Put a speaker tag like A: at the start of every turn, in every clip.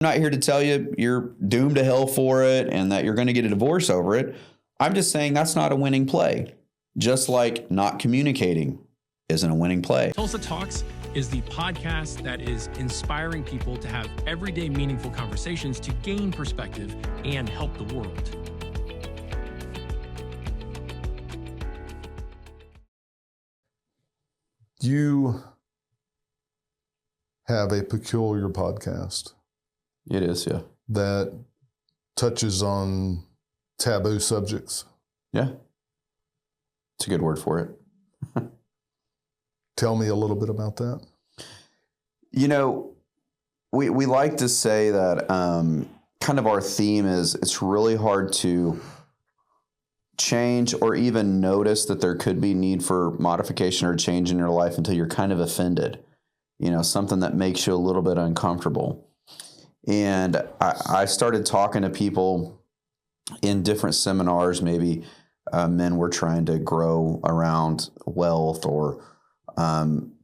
A: not here to tell you you're doomed to hell for it and that you're going to get a divorce over it. I'm just saying that's not a winning play. Just like not communicating isn't a winning play.
B: Tulsa Talks is the podcast that is inspiring people to have everyday meaningful conversations to gain perspective and help the world.
C: You have a peculiar podcast.
A: It is, yeah.
C: That touches on taboo subjects.
A: Yeah. It's a good word for it.
C: Tell me a little bit about that.
A: You know, we like to say that kind of our theme is it's really hard to change or even notice that there could be need for modification or change in your life until you're kind of offended. You know, something that makes you a little bit uncomfortable. And I started talking to people in different seminars, maybe men were trying to grow around wealth or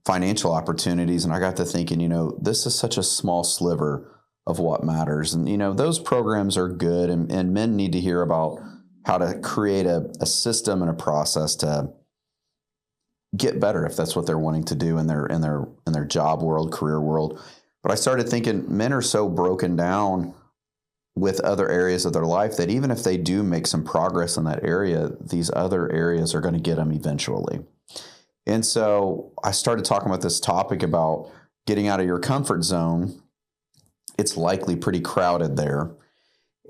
A: financial opportunities. And I got to thinking, you know, this is such a small sliver of what matters. And, you know, those programs are good and men need to hear about how to create a system and a process to get better if that's what they're wanting to do in their job world, career world. But I started thinking men are so broken down with other areas of their life that even if they do make some progress in that area, these other areas are going to get them eventually. And so I started talking about this topic about getting out of your comfort zone. It's likely pretty crowded there.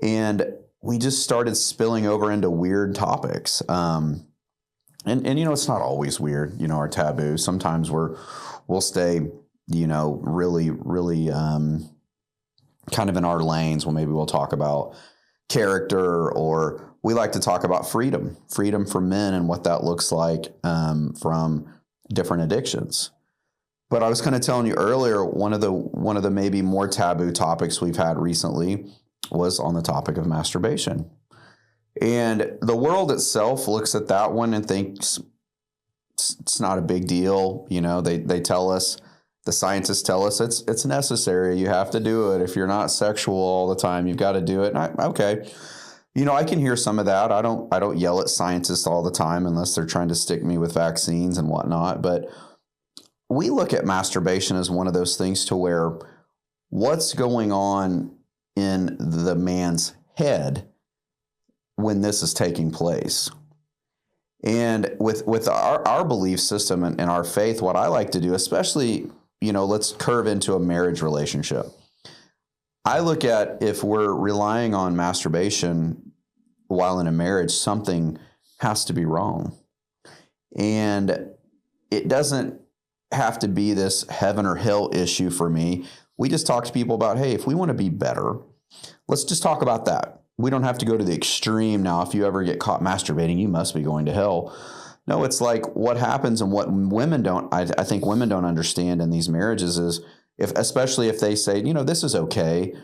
A: And we just started spilling over into weird topics. And you know, it's not always weird, you know, our taboo. Sometimes we'll stay, you know, really kind of in our lanes. Well, maybe we'll talk about character, or we like to talk about freedom for men and what that looks like from different addictions. But I was kind of telling you earlier, one of the maybe more taboo topics we've had recently was on the topic of masturbation. And the world itself looks at that one and thinks it's not a big deal. You know, they tell us, the scientists tell us it's necessary. You have to do it. If you're not sexual all the time, you've got to do it. And okay. You know, I can hear some of that. I don't yell at scientists all the time unless they're trying to stick me with vaccines and whatnot. But we look at masturbation as one of those things to where what's going on in the man's head when this is taking place. And with our belief system and our faith, what I like to do, especially, you know, let's curve into a marriage relationship. I look at if we're relying on masturbation while in a marriage, something has to be wrong. And it doesn't have to be this heaven or hell issue for me. We just talk to people about, hey, if we want to be better, let's just talk about that. We don't have to go to the extreme. Now, if you ever get caught masturbating, you must be going to hell. No, it's like what happens and what women don't, I think women don't understand in these marriages is, especially if they say, you know, this is okay.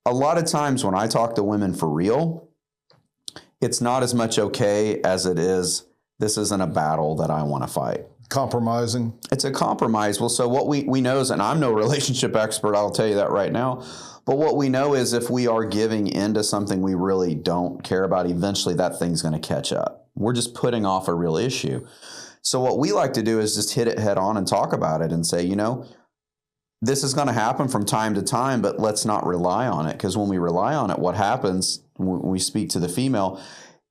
A: A lot of times when I talk to women for real, it's not as much okay as it is, this isn't a battle that I want to fight.
C: Compromising.
A: It's a compromise. Well, so what we know is, and I'm no relationship expert, I'll tell you that right now, but what we know is if we are giving into something we really don't care about, eventually that thing's going to catch up. We're just putting off a real issue. So what we like to do is just hit it head on and talk about it and say, you know, this is going to happen from time to time, but let's not rely on it. Because when we rely on it, what happens when we speak to the female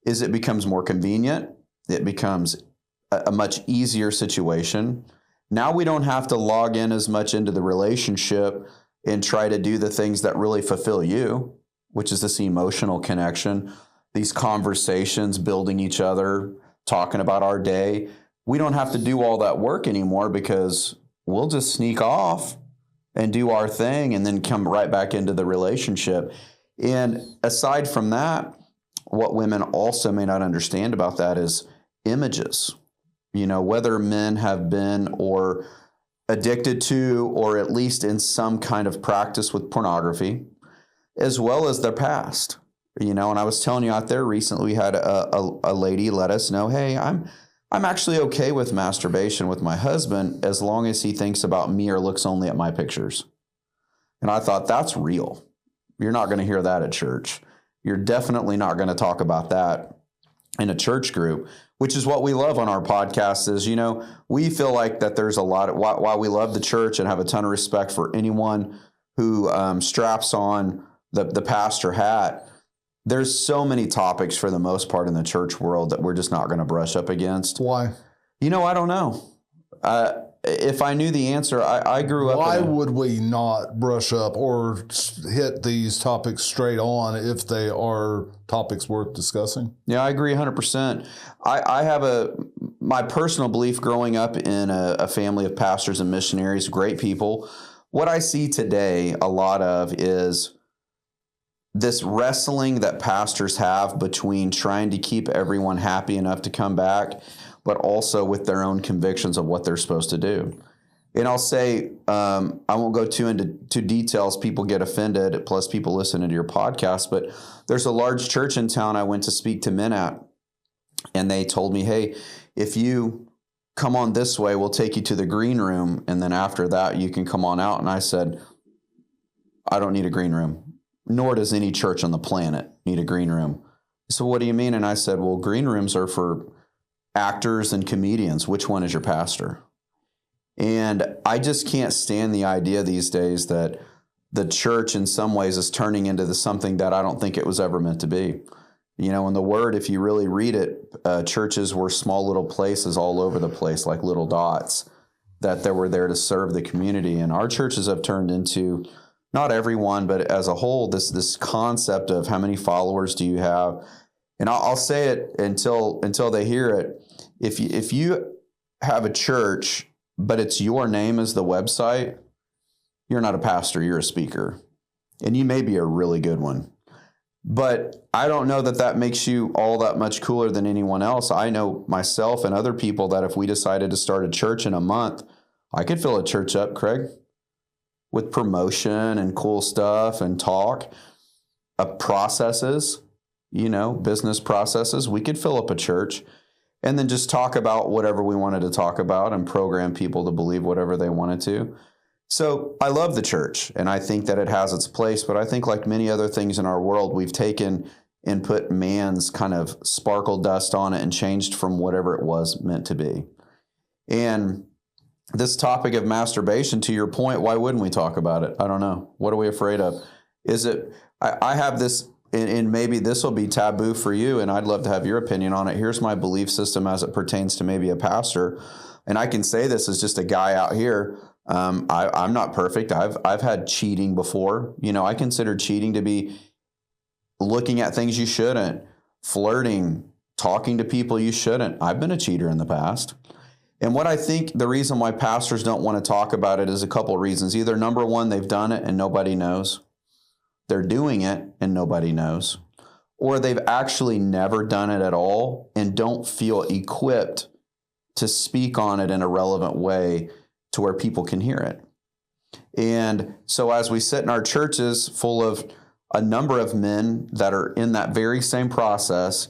A: is it becomes more convenient. It becomes a much easier situation. Now we don't have to log in as much into the relationship and try to do the things that really fulfill you, which is this emotional connection, these conversations, building each other, talking about our day. We don't have to do all that work anymore because we'll just sneak off and do our thing and then come right back into the relationship. And aside from that, what women also may not understand about that is images. You know, whether men have been or addicted to, or at least in some kind of practice with pornography, as well as their past. You know, and I was telling you out there recently, we had a lady let us know, hey, I'm actually okay with masturbation with my husband as long as he thinks about me or looks only at my pictures. And I thought, that's real. You're not going to hear that at church. You're definitely not going to talk about that in a church group, which is what we love on our podcast is, we feel like that there's a lot of, while we love the church and have a ton of respect for anyone who straps on the pastor hat, there's so many topics for the most part in the church world that we're just not going to brush up against.
C: Why?
A: I don't know. If I knew the answer, I grew up.
C: Why would we not brush up or hit these topics straight on if they are topics worth discussing?
A: Yeah, I agree 100%. I have my personal belief growing up in a family of pastors and missionaries, great people. What I see today a lot of is this wrestling that pastors have between trying to keep everyone happy enough to come back, but also with their own convictions of what they're supposed to do. And I'll say, I won't go too into details. People get offended, plus people listen to your podcast, but there's a large church in town I went to speak to men at, and they told me, hey, if you come on this way, we'll take you to the green room, and then after that, you can come on out. And I said, I don't need a green room, nor does any church on the planet need a green room. So what do you mean? And I said, well, green rooms are for actors and comedians. Which one is your pastor? And I just can't stand the idea these days that the church in some ways is turning into something that I don't think it was ever meant to be. In the word, if you really read it, churches were small little places all over the place, like little dots, that they were there to serve the community. And our churches have turned into, not everyone, but as a whole, this concept of how many followers do you have? And I'll say it until they hear it. If you have a church, but it's your name as the website, you're not a pastor, you're a speaker. And you may be a really good one. But I don't know that makes you all that much cooler than anyone else. I know myself and other people that if we decided to start a church in a month, I could fill a church up, Craig, with promotion and cool stuff and talk, processes. Business processes. We could fill up a church and then just talk about whatever we wanted to talk about and program people to believe whatever they wanted to. So I love the church and I think that it has its place, but I think like many other things in our world, we've taken and put man's kind of sparkle dust on it and changed from whatever it was meant to be. And this topic of masturbation, to your point, why wouldn't we talk about it? I don't know. What are we afraid of? I have this, and maybe this will be taboo for you, and I'd love to have your opinion on it. Here's my belief system as it pertains to maybe a pastor. And I can say this as just a guy out here. I'm not perfect. I've had cheating before. I consider cheating to be looking at things you shouldn't, flirting, talking to people you shouldn't. I've been a cheater in the past. And what I think the reason why pastors don't want to talk about it is a couple of reasons. Either number one, they've done it and nobody knows. They're doing it and nobody knows. Or they've actually never done it at all and don't feel equipped to speak on it in a relevant way to where people can hear it. And so as we sit in our churches full of a number of men that are in that very same process,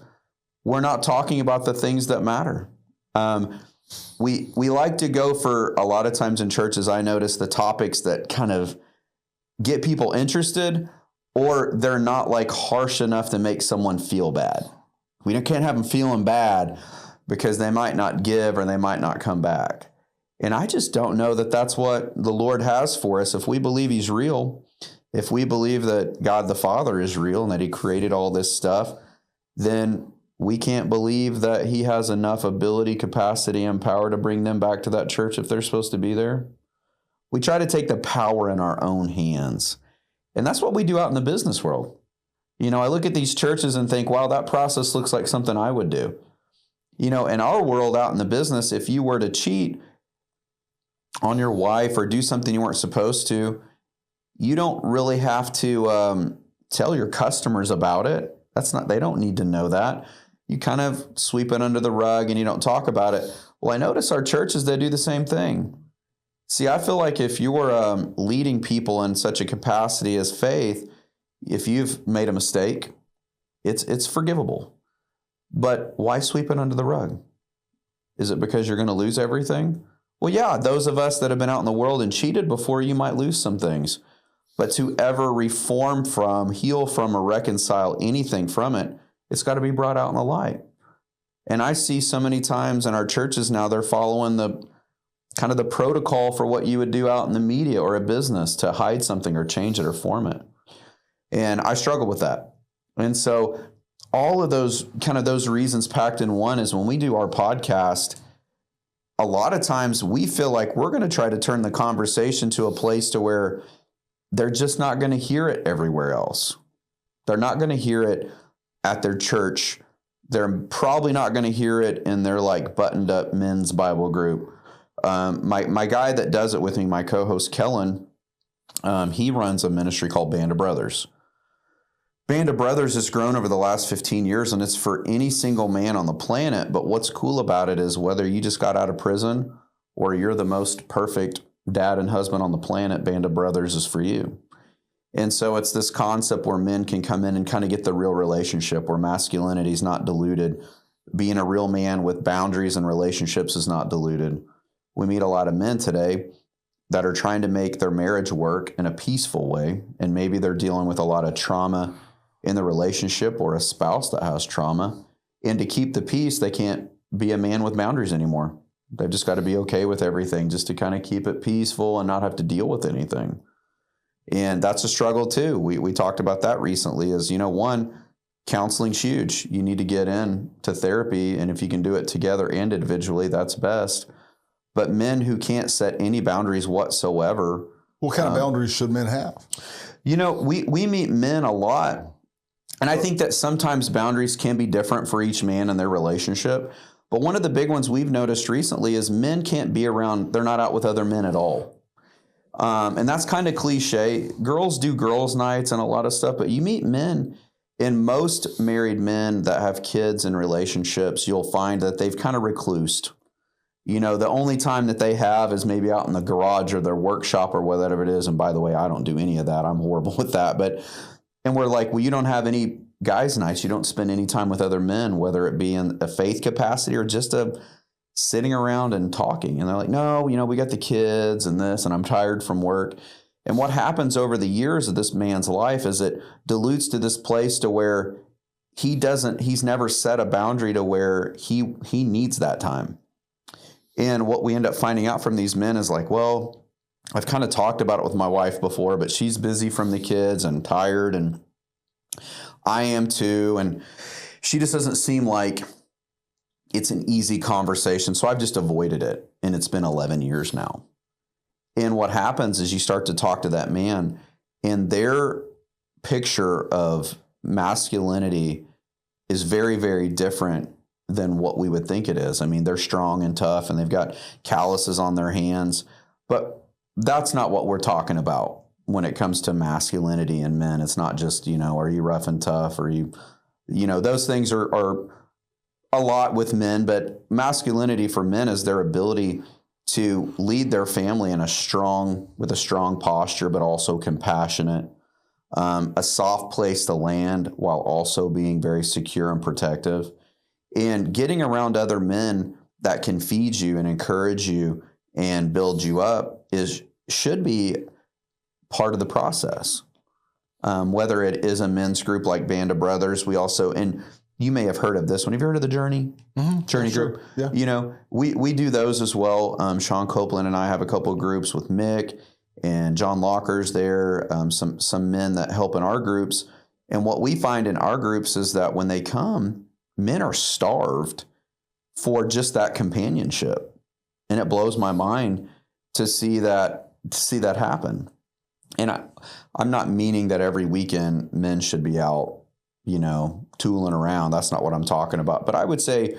A: we're not talking about the things that matter. We like to go for, a lot of times in churches, I notice the topics that kind of get people interested, or they're not like harsh enough to make someone feel bad. We can't have them feeling bad because they might not give or they might not come back. And I just don't know that that's what the Lord has for us. If we believe he's real, if we believe that God the Father is real and that he created all this stuff, then we can't believe that he has enough ability, capacity, and power to bring them back to that church if they're supposed to be there. We try to take the power in our own hands. And that's what we do out in the business world. I look at these churches and think, wow, that process looks like something I would do. In our world out in the business, if you were to cheat on your wife or do something you weren't supposed to, you don't really have to tell your customers about it. They don't need to know that. You kind of sweep it under the rug and you don't talk about it. Well, I notice our churches, they do the same thing. See, I feel like if you were leading people in such a capacity as faith, if you've made a mistake, it's forgivable. But why sweep it under the rug? Is it because you're going to lose everything? Well, yeah, those of us that have been out in the world and cheated before, you might lose some things. But to ever reform from, heal from, or reconcile anything from it, it's got to be brought out in the light. And I see so many times in our churches now, they're following the kind of the protocol for what you would do out in the media or a business to hide something or change it or form it. And I struggle with that. And so all of those kind of those reasons packed in one is when we do our podcast, a lot of times we feel like we're going to try to turn the conversation to a place to where they're just not going to hear it everywhere else. They're not going to hear it at their church. They're probably not going to hear it in their like buttoned up men's Bible group. My guy that does it with me, my co-host Kellen, he runs a ministry called Band of Brothers. Band of Brothers has grown over the last 15 years, and it's for any single man on the planet. But what's cool about it is whether you just got out of prison or you're the most perfect dad and husband on the planet, Band of Brothers is for you. And so it's this concept where men can come in and kind of get the real relationship, where masculinity is not diluted. Being a real man with boundaries and relationships is not diluted. We meet a lot of men today that are trying to make their marriage work in a peaceful way, and maybe they're dealing with a lot of trauma in the relationship or a spouse that has trauma. And to keep the peace, they can't be a man with boundaries anymore. They've just got to be okay with everything just to kind of keep it peaceful and not have to deal with anything. And that's a struggle too. We talked about that recently is, one, counseling's huge. You need to get in to therapy, and if you can do it together and individually, that's best. But men who can't set any boundaries whatsoever.
C: What kind of boundaries should men have?
A: We meet men a lot. And I think that sometimes boundaries can be different for each man in their relationship. But one of the big ones we've noticed recently is men can't be around, they're not out with other men at all. And that's kind of cliche. Girls do girls' nights and a lot of stuff, but you meet men, and most married men that have kids and relationships, you'll find that they've kind of reclused. The only time that they have is maybe out in the garage or their workshop or whatever it is. And by the way, I don't do any of that. I'm horrible with that. And we're like, well, you don't have any guys' nights. You don't spend any time with other men, whether it be in a faith capacity or just sitting around and talking. And they're like, no, we got the kids and this, and I'm tired from work. And what happens over the years of this man's life is it dilutes to this place to where he's never set a boundary to where he needs that time. And what we end up finding out from these men is like, well, I've kind of talked about it with my wife before, but she's busy from the kids and tired, and I am too. And she just doesn't seem like it's an easy conversation. So I've just avoided it. And it's been 11 years now. And what happens is you start to talk to that man, and their picture of masculinity is very, very different than what we would think it is. I mean, they're strong and tough, and they've got calluses on their hands, but that's not what we're talking about when it comes to masculinity in men. It's not just, are you rough and tough, or those things are a lot with men, but masculinity for men is their ability to lead their family with a strong posture, but also compassionate, a soft place to land while also being very secure and protective, and getting around other men that can feed you and encourage you and build you up should be part of the process. Whether it is a men's group like Band of Brothers, we also, and you may have heard of this one. Have you heard of the Journey? Mm-hmm. Journey group? Yeah. We do those as well. Sean Copeland and I have a couple of groups with Mick and John Locker's there, some men that help in our groups. And what we find in our groups is that when they come, men are starved for just that companionship. And it blows my mind to see that happen. And I'm not meaning that every weekend men should be out, tooling around. That's not what I'm talking about. But I would say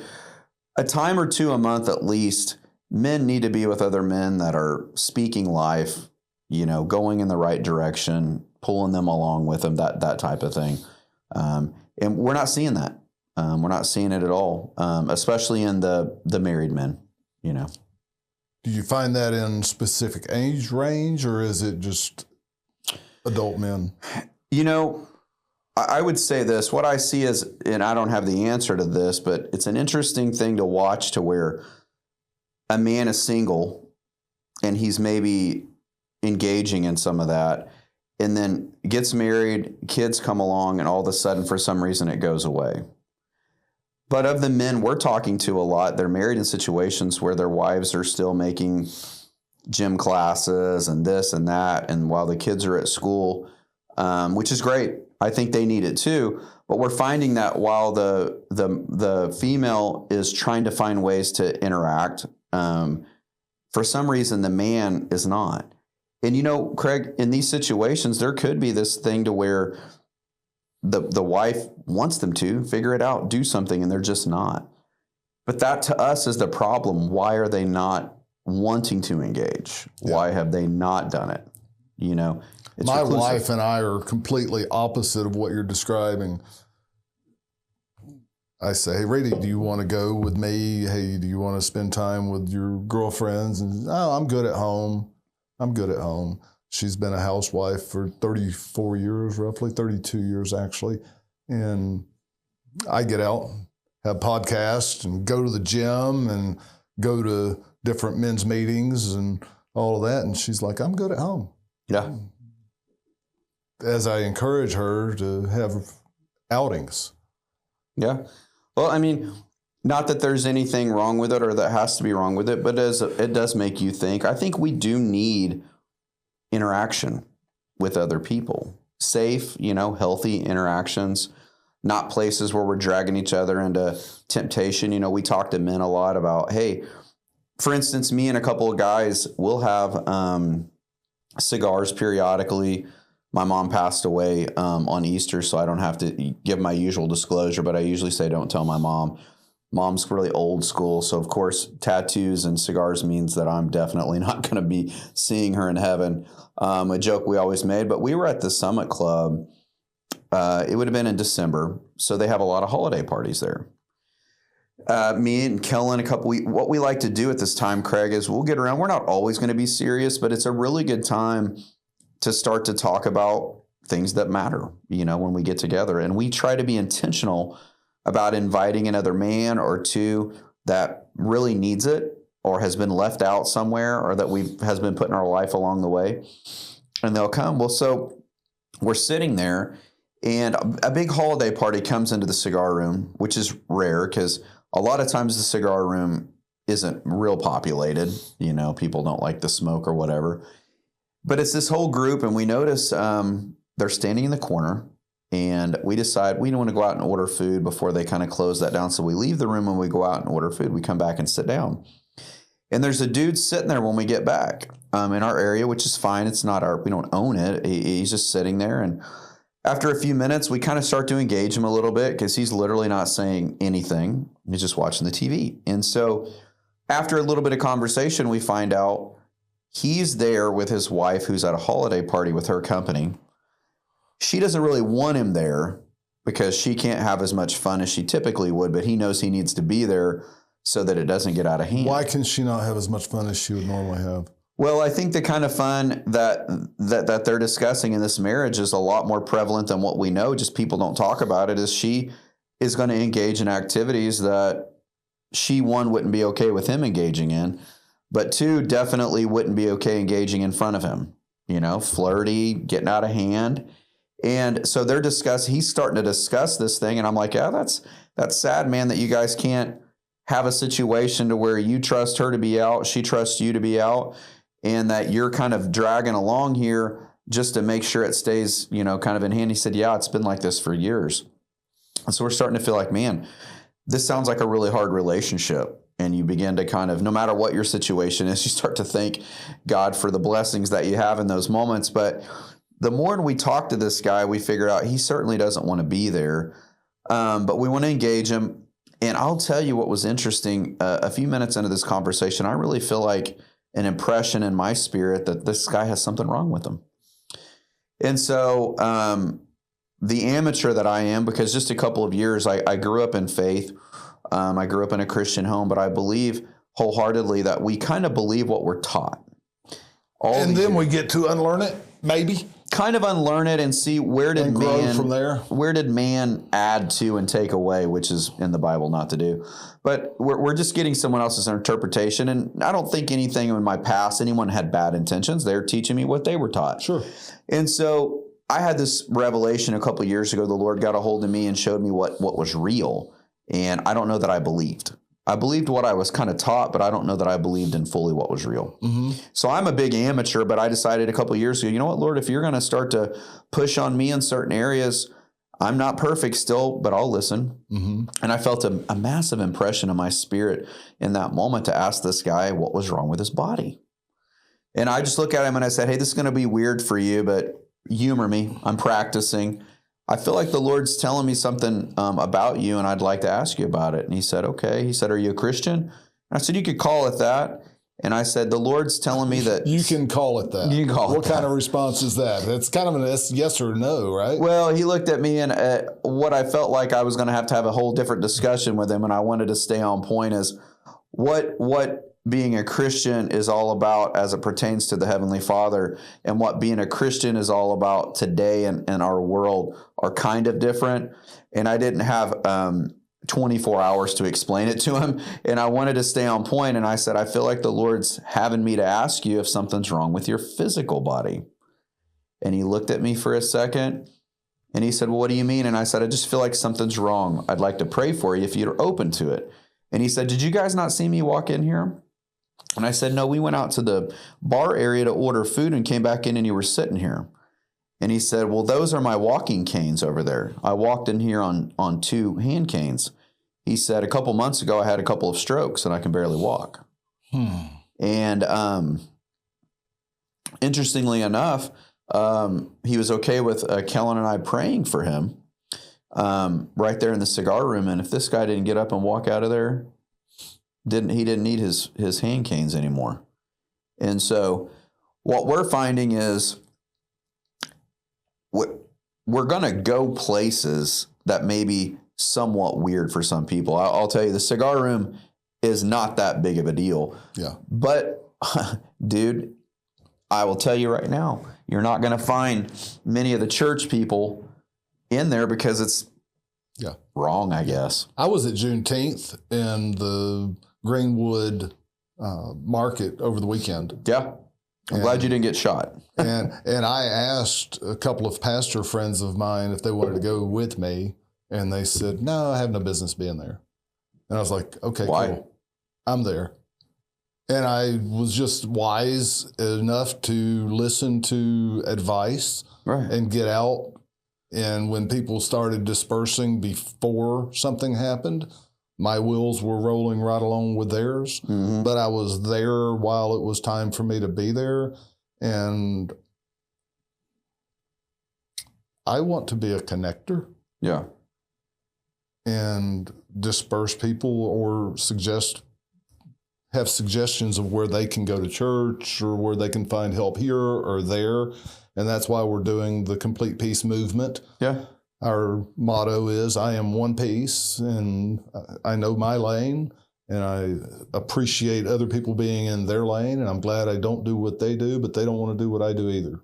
A: a time or two a month at least, men need to be with other men that are speaking life, going in the right direction, pulling them along with them, that type of thing. And we're not seeing that. We're not seeing it at all, especially in the married men,
C: Do you find that in specific age range, or is it just adult men?
A: I would say this. What I see is, and I don't have the answer to this, but it's an interesting thing to watch, to where a man is single and he's maybe engaging in some of that. and then gets married, kids come along, and all of a sudden, for some reason, it goes away. But of the men we're talking to a lot, they're married in situations where their wives are still making gym classes and this and that, and while the kids are at school, which is great. I think they need it too. But we're finding that while the female is trying to find ways to interact, for some reason the man is not. And you know, Craig, in these situations, there could be this thing to where the wife wants them to figure it out, do something, and they're just not. But that to us is the problem. Why are they not wanting to engage? Yeah. Why have they not done it? You know, it's
C: my
A: reclusive.
C: wife and I are completely opposite of what you're describing. I say, hey, Rady, do you want to go with me? Hey, do you want to spend time with your girlfriends? And oh, I'm good at home. I'm good at home. She's been a housewife for 34 years, roughly 32 years actually. And I get out, have podcasts and go to the gym and go to different men's meetings and all of that. And she's like, I'm good at home.
A: Yeah.
C: As I encourage her to have outings.
A: Yeah. Well, I mean, not that there's anything wrong with it or that has to be wrong with it, but it does make you think. I think we do need interaction with other people. Safe, healthy interactions, not places where we're dragging each other into temptation. We talk to men a lot about, hey, for instance, me and a couple of guys will have cigars periodically. My mom passed away on Easter, so I don't have to give my usual disclosure, but I usually say don't tell my mom. Mom's really old school, so of course tattoos and cigars means that I'm definitely not going to be seeing her in heaven. A joke we always made, but we were at the Summit Club. It would have been in December, so they have a lot of holiday parties there. Me and Kellen, what we like to do at this time, Craig, is we'll get around. We're not always going to be serious, but it's a really good time to start to talk about things that matter, when we get together. And we try to be intentional about inviting another man or two that really needs it or has been left out somewhere or that has been put in our life along the way. And they'll come. Well, so we're sitting there and a big holiday party comes into the cigar room, which is rare because a lot of times the cigar room isn't real populated. People don't like the smoke or whatever. But it's this whole group, and we notice they're standing in the corner, and we decide we don't want to go out and order food before they kind of close that down. So we leave the room and we go out and order food. We come back and sit down. And there's a dude sitting there when we get back in our area, which is fine. It's not we don't own it. He's just sitting there. And after a few minutes, we kind of start to engage him a little bit because he's literally not saying anything. He's just watching the TV. And so after a little bit of conversation, we find out he's there with his wife who's at a holiday party with her company. She doesn't really want him there because she can't have as much fun as she typically would, but he knows he needs to be there so that it doesn't get out of hand.
C: Why can she not have as much fun as she would normally have?
A: Well, I think the kind of fun that they're discussing in this marriage is a lot more prevalent than what we know. Just people don't talk about it. Is she is going to engage in activities that she, one, wouldn't be okay with him engaging in, but two, definitely wouldn't be okay engaging in front of him. Flirty, getting out of hand. And so he's starting to discuss this thing. And I'm like, yeah, that's sad, man, that you guys can't have a situation to where you trust her to be out, she trusts you to be out, and that you're kind of dragging along here just to make sure it stays, kind of in hand. He said, yeah, it's been like this for years. And so we're starting to feel like, man, this sounds like a really hard relationship. And you begin to kind of, no matter what your situation is, you start to thank God for the blessings that you have in those moments. But the more we talk to this guy, we figure out he certainly doesn't want to be there. But we want to engage him. And I'll tell you what was interesting. A few minutes into this conversation, I really feel like an impression in my spirit that this guy has something wrong with him. And so the amateur that I am, because just a couple of years, I grew up in faith. I grew up in a Christian home, but I believe wholeheartedly that we kind of believe what we're taught.
C: And then we get to unlearn it, maybe.
A: kind of unlearn it and see where did man add to and take away, which is in the Bible not to do. But we're just getting someone else's interpretation. And I don't think anything in my past, anyone had bad intentions. They're teaching me what they were taught.
C: Sure.
A: And so I had this revelation a couple of years ago. The Lord got a hold of me and showed me what was real. And I don't know that I believed. I believed what I was kind of taught, but I don't know that I believed in fully what was real. Mm-hmm. So I'm a big amateur, but I decided a couple of years ago, you know what, Lord, if you're going to start to push on me in certain areas, I'm not perfect still, but I'll listen. Mm-hmm. And I felt a massive impression in my spirit in that moment to ask this guy what was wrong with his body. And I just look at him and I said, hey, this is going to be weird for you, but humor me. I'm practicing. I feel like the Lord's telling me something about you, and I'd like to ask you about it. And he said, okay. He said, are you a Christian? And I said, you could call it that. And I said, the Lord's telling me that.
C: You can call it that.
A: You can call it that.
C: What kind of response is that? It's kind of an yes or no, right?
A: Well, he looked at me, and what I felt like I was going to have a whole different discussion with him, and I wanted to stay on point is what being a Christian is all about as it pertains to the Heavenly Father, and what being a Christian is all about today and our world are kind of different. And I didn't have 24 hours to explain it to him, and I wanted to stay on point. And I said, I feel like the Lord's having me to ask you if something's wrong with your physical body. And he looked at me for a second, and he said, well, what do you mean? And I said, I just feel like something's wrong. I'd like to pray for you if you're open to it. And he said, did you guys not see me walk in here? And I said, no, we went out to the bar area to order food and came back in and you were sitting here. And he said, well, those are my walking canes over there. I walked in here on 2 hand canes. He said, a couple months ago, I had a couple of strokes and I can barely walk. And interestingly enough, he was okay with Kellen and I praying for him right there in the cigar room. And if this guy didn't get up and walk out of there, he didn't need his hand canes anymore. And so what we're finding is we're going to go places that may be somewhat weird for some people. I'll tell you, the cigar room is not that big of a deal. Yeah. But, dude, I will tell you right now, you're not going to find many of the church people in there because it's wrong, I guess.
C: I was at Juneteenth in the Greenwood market over the weekend.
A: Yeah. I'm glad you didn't get shot.
C: and I asked a couple of pastor friends of mine if they wanted to go with me, and they said, no, I have no business being there. And I was like, okay,
A: why?
C: Cool. I'm there. And I was just wise enough to listen to advice and get out. And when people started dispersing before something happened, my wheels were rolling right along with theirs. Mm-hmm. But I was there while it was time for me to be there. And I want to be a connector.
A: Yeah.
C: And disperse people or have suggestions of where they can go to church or where they can find help here or there. And that's why we're doing the Complete Peace movement.
A: Yeah.
C: Our motto is, I am one piece, and I know my lane, and I appreciate other people being in their lane, and I'm glad I don't do what they do, but they don't want to do what I do either.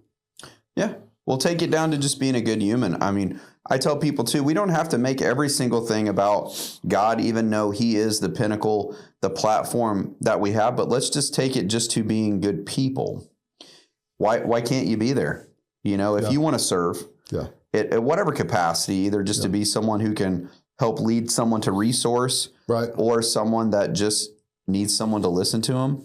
A: Yeah. We'll take it down to just being a good human. I mean, I tell people too, we don't have to make every single thing about God, even though He is the pinnacle, the platform that we have, but let's just take it just to being good people. Why can't you be there? You know, if you want to serve at whatever capacity, either just to be someone who can help lead someone to resource, or someone that just needs someone to listen to them,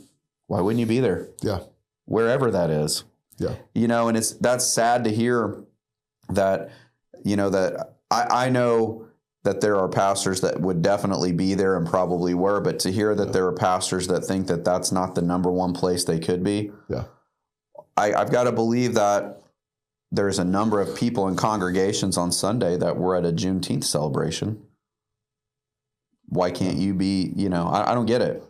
A: why wouldn't you be there?
C: Yeah.
A: Wherever that is.
C: Yeah.
A: You know, and that's sad to hear that, you know, that I know that there are pastors that would definitely be there and probably were, but to hear that there are pastors that think that that's not the number one place they could be.
C: Yeah.
A: I've got to believe that there's a number of people in congregations on Sunday that were at a Juneteenth celebration. Why can't you be, you know, I don't get it.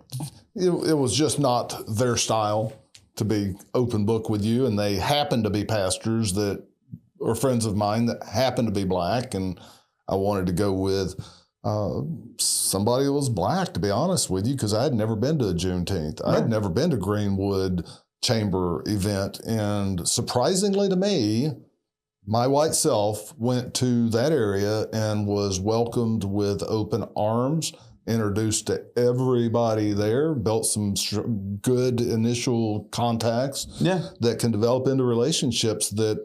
C: It was just not their style, to be open book with you. And they happen to be pastors that are friends of mine that happen to be black. And I wanted to go with somebody that was black, to be honest with you, because I had never been to a Juneteenth. I had never been to Greenwood chamber event. And surprisingly to me, my white self went to that area and was welcomed with open arms, introduced to everybody there, built some good initial contacts that can develop into relationships that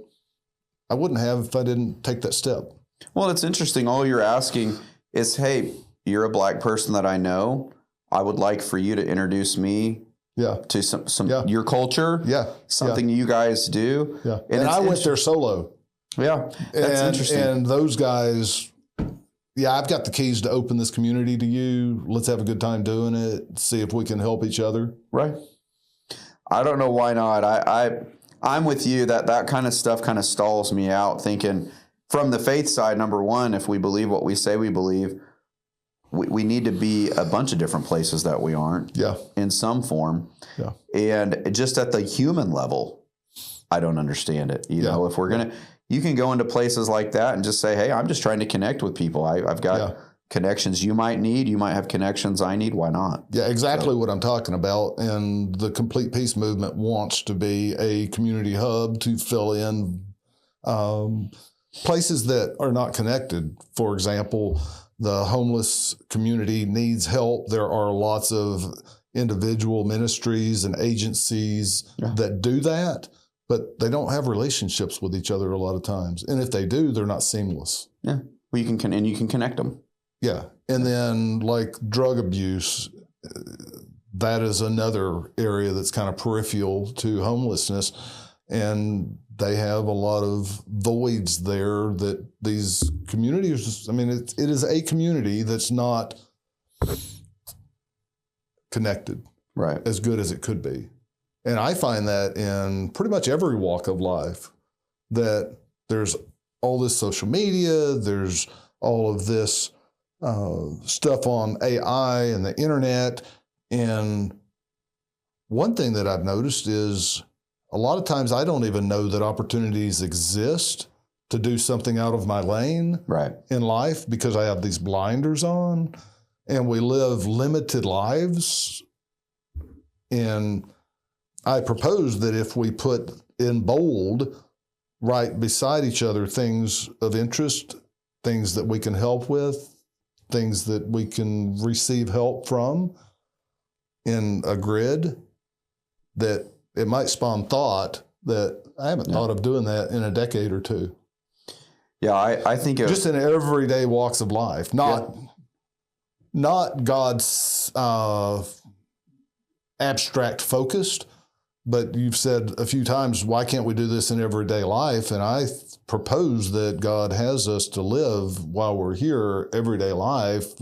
C: I wouldn't have if I didn't take that step.
A: Well, it's interesting. All you're asking is, hey, you're a black person that I know. I would like for you to introduce me to some your culture, something you guys do.
C: Yeah. And I went there solo.
A: Yeah, that's interesting.
C: And those guys, I've got the keys to open this community to you. Let's have a good time doing it. See if we can help each other.
A: Right. I don't know why not. I'm with you that kind of stuff kind of stalls me out, thinking from the faith side, number one, if we believe what we say we believe, we need to be a bunch of different places that we aren't in some form. Yeah. And just at the human level, I don't understand it. You know, if we're going to, you can go into places like that and just say, hey, I'm just trying to connect with people. I've got connections you might need. You might have connections I need. Why not? Yeah,
C: exactly what I'm talking about. And the Complete Peace Movement wants to be a community hub to fill in places that are not connected. For example, the homeless community needs help. There are lots of individual ministries and agencies that do that, but they don't have relationships with each other a lot of times. And if they do, they're not seamless.
A: Yeah. Well, you can connect them.
C: Yeah. And then like drug abuse, that is another area that's kind of peripheral to homelessness. And they have a lot of voids there that these communities, I mean, it is a community that's not connected as good as it could be. And I find that in pretty much every walk of life, that there's all this social media, there's all of this stuff on AI and the internet. And one thing that I've noticed is a lot of times I don't even know that opportunities exist to do something out of my lane in life because I have these blinders on, and we live limited lives. And I propose that if we put in bold right beside each other things of interest, things that we can help with, things that we can receive help from in a grid, that it might spawn thought that I haven't thought of doing that in a decade or two.
A: Yeah, I think
C: just in everyday walks of life, not God's abstract focused, but you've said a few times, why can't we do this in everyday life? And I propose that God has us to live while we're here everyday life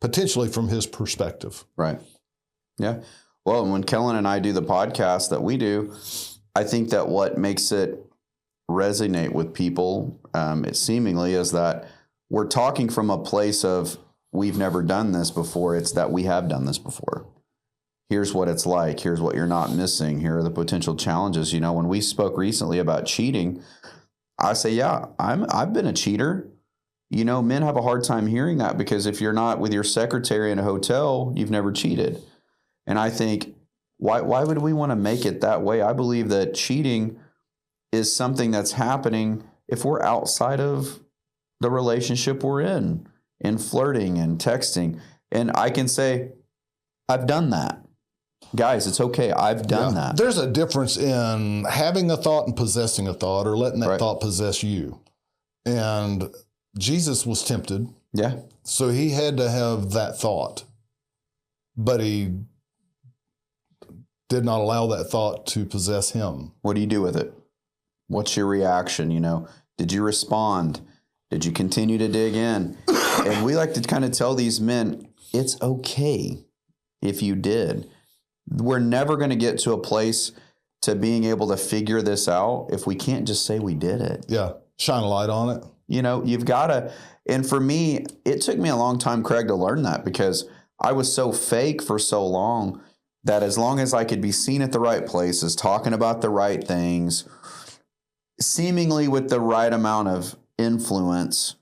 C: potentially from His perspective. Right.
A: Yeah. Well, when Kellen and I do the podcast that we do, I think that what makes it resonate with people, it seemingly, is that we're talking from a place of we've never done this before. It's that we have done this before. Here's what it's like. Here's what you're not missing. Here are the potential challenges. You know, when we spoke recently about cheating, I say, I've been a cheater. You know, men have a hard time hearing that because if you're not with your secretary in a hotel, you've never cheated. And I think, why would we want to make it that way? I believe that cheating is something that's happening if we're outside of the relationship we're in flirting and texting. And I can say, I've done that. Guys, it's okay. I've done that.
C: There's a difference in having a thought and possessing a thought, or letting that thought possess you. And Jesus was tempted. Yeah. So He had to have that thought. But He did not allow that thought to possess Him.
A: What do you do with it? What's your reaction? You know, did you respond? Did you continue to dig in? And we like to kind of tell these men, it's okay if you did. We're never going to get to a place to being able to figure this out if we can't just say we did it.
C: Yeah. Shine a light on it.
A: You know, you've got to. And for me, it took me a long time, Craig, to learn that, because I was so fake for so long that as long as I could be seen at the right places, talking about the right things, seemingly with the right amount of influence,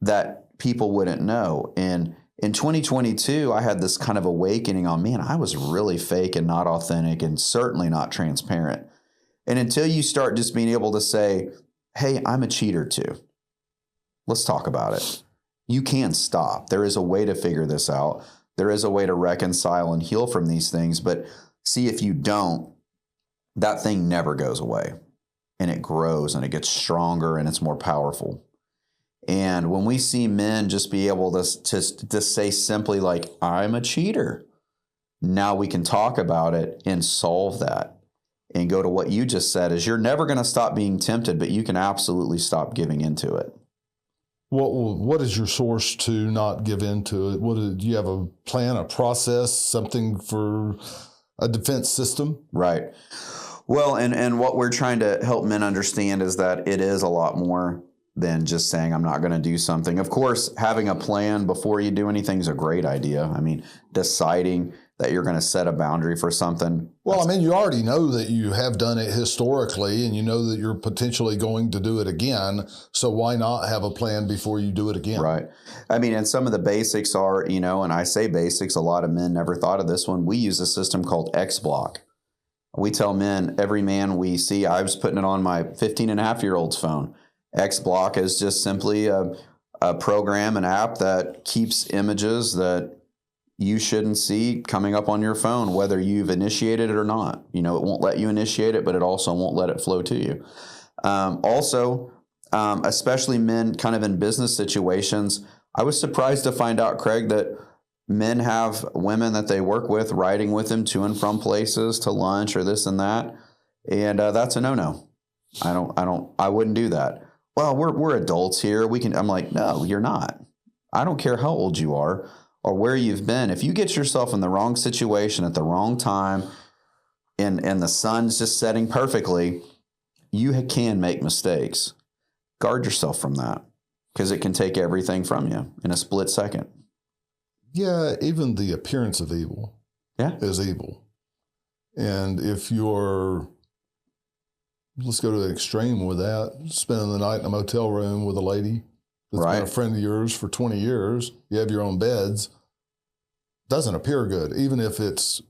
A: that people wouldn't know. And in 2022, I had this kind of awakening on, man, I was really fake and not authentic and certainly not transparent. And until you start just being able to say, hey, I'm a cheater too. Let's talk about it. You can stop. There is a way to figure this out. There is a way to reconcile and heal from these things. But see, if you don't, that thing never goes away. And it grows and it gets stronger and it's more powerful. And when we see men just be able to say simply like, I'm a cheater, now we can talk about it and solve that and go to what you just said is you're never going to stop being tempted, but you can absolutely stop giving into it.
C: What is your source to not give into it? Do you have a plan, a process, something for a defense system?
A: Right. Well, and what we're trying to help men understand is that it is a lot more than just saying, I'm not going to do something. Of course, having a plan before you do anything is a great idea. I mean, deciding that you're going to set a boundary for something.
C: Well, I mean, you already know that you have done it historically and you know that you're potentially going to do it again. So why not have a plan before you do it again?
A: Right. I mean, and some of the basics are, and I say basics, a lot of men never thought of this one. We use a system called X block. We tell men, every man we see, I was putting it on my 15-and-a-half-year-old's phone. X block is just simply a program, an app that keeps images that you shouldn't see coming up on your phone, whether you've initiated it or not. It won't let you initiate it, but it also won't let it flow to you. Especially men kind of in business situations, I was surprised to find out, Craig, that men have women that they work with riding with them to and from places to lunch or this and that. And that's a no-no. I wouldn't do that. Well, we're adults here. I'm like, no, you're not. I don't care how old you are or where you've been. If you get yourself in the wrong situation at the wrong time and the sun's just setting perfectly, you can make mistakes. Guard yourself from that because it can take everything from you in a split second.
C: Yeah, even the appearance of evil is evil. And if you're, let's go to the extreme with that, spending the night in a motel room with a lady that's been a friend of yours for 20 years, you have your own beds, doesn't appear good, even if it's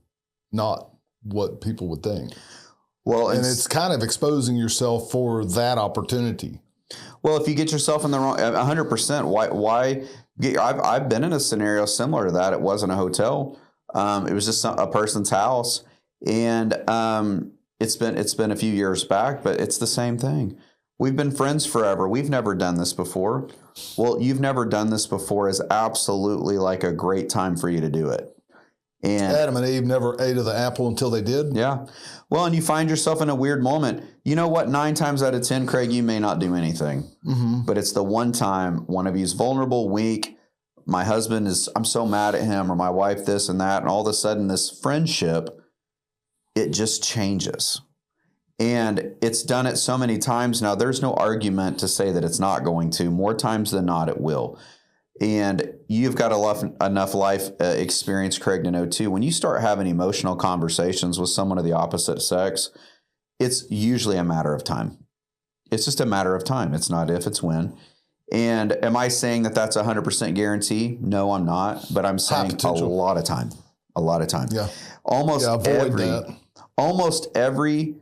C: not what people would think. Well, and it's kind of exposing yourself for that opportunity.
A: Well, if you get yourself in the wrong, 100%, why? I've been in a scenario similar to that. It wasn't a hotel. It was just a person's house. And it's been a few years back, but it's the same thing. We've been friends forever. We've never done this before. Well, you've never done this before is absolutely like a great time for you to do it. And
C: Adam and Eve never ate of the apple until they did.
A: Yeah. Well, and you find yourself in a weird moment. You know what? 9 times out of 10, Craig, you may not do anything. Mm-hmm. But it's the one time one of you's vulnerable, weak. My husband I'm so mad at him, or my wife this and that. And all of a sudden this friendship, it just changes. And it's done it so many times now. There's no argument to say that it's not going to. More times than not, it will. And you've got enough life experience, Craig, to know too. When you start having emotional conversations with someone of the opposite sex, it's usually a matter of time. It's just a matter of time. It's not if, it's when. And am I saying that that's 100% guarantee? No, I'm not. But I'm saying a lot of time. A lot of time.
C: Yeah.
A: Almost every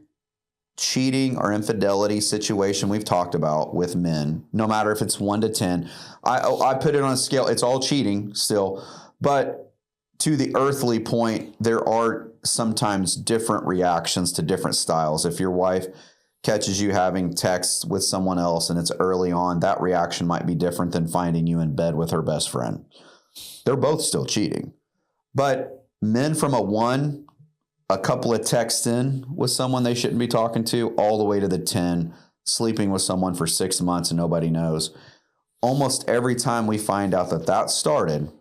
A: cheating or infidelity situation we've talked about with men, no matter if it's 1 to 10, I put it on a scale. It's all cheating still, but to the earthly point, there are sometimes different reactions to different styles. If your wife catches you having texts with someone else and it's early on, that reaction might be different than finding you in bed with her best friend. They're both still cheating. But men from a couple of texts in with someone they shouldn't be talking to, all the way to the 10, sleeping with someone for 6 months and nobody knows. Almost every time we find out that started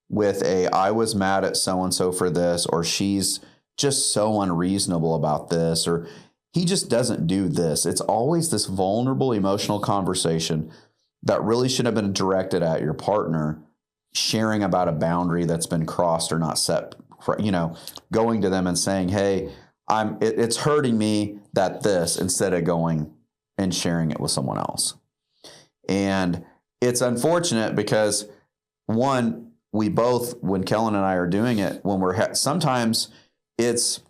A: with I was mad at so-and-so for this, or she's just so unreasonable about this, or he just doesn't do this. It's always this vulnerable emotional conversation that really should have been directed at your partner, sharing about a boundary that's been crossed or not set, going to them and saying, hey, it's hurting me that this, instead of going and sharing it with someone else. And it's unfortunate because, one, we both, when Kellen and I are doing it, when we're sometimes it's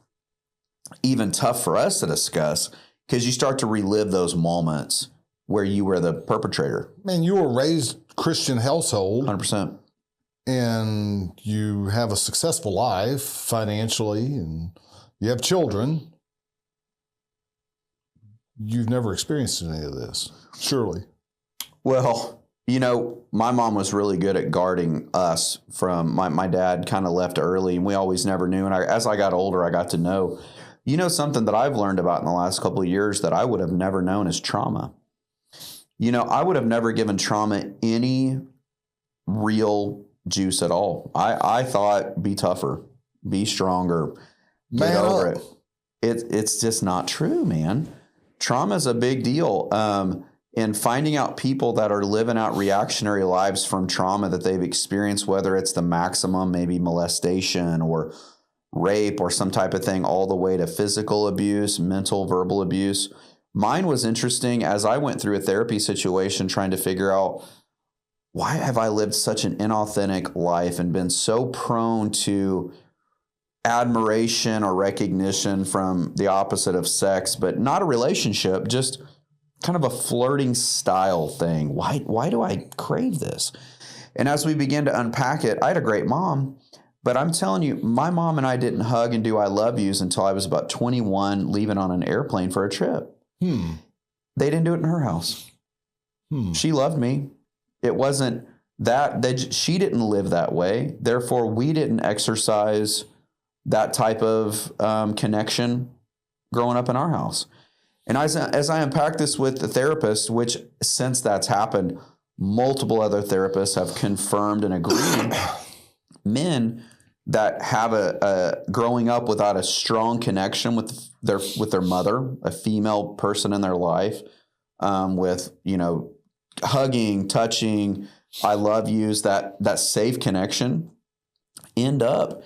A: even tough for us to discuss because you start to relive those moments where you were the perpetrator.
C: Man, you were raised Christian household.
A: 100%.
C: And you have a successful life financially, and you have children. You've never experienced any of this, surely.
A: Well, you know, my mom was really good at guarding us from my dad kind of left early, and we always never knew. And as I got older, I got to know, you know, something that I've learned about in the last couple of years that I would have never known is trauma. You know, I would have never given trauma any real juice at all. I thought be tougher, be stronger, get over it. It's just not true, man. Trauma is a big deal. And finding out people that are living out reactionary lives from trauma that they've experienced, whether it's the maximum, maybe molestation or rape or some type of thing, all the way to physical abuse, mental, verbal abuse. Mine was interesting as I went through a therapy situation trying to figure out, why have I lived such an inauthentic life and been so prone to admiration or recognition from the opposite of sex, but not a relationship, just kind of a flirting style thing? Why do I crave this? And as we began to unpack it, I had a great mom, but I'm telling you, my mom and I didn't hug and do I love yous until I was about 21, leaving on an airplane for a trip. They didn't do it in her house. She loved me. It wasn't that she didn't live that way. Therefore, we didn't exercise that type of connection growing up in our house. And as I unpack this with the therapist, which since that's happened, multiple other therapists have confirmed and agreed, men that have a growing up without a strong connection with their mother, a female person in their life, with, you know, hugging, touching, I love yous, that safe connection, end up,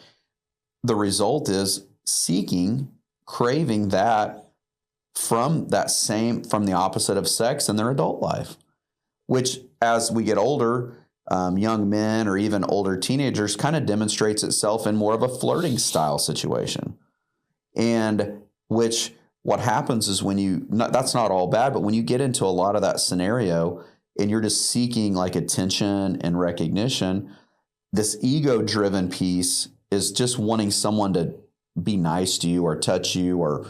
A: the result is seeking, craving that from the opposite of sex in their adult life, which as we get older, young men or even older teenagers, kind of demonstrates itself in more of a flirting style situation. And which what happens is that's not all bad, but when you get into a lot of that scenario and you're just seeking like attention and recognition, this ego-driven piece is just wanting someone to be nice to you or touch you or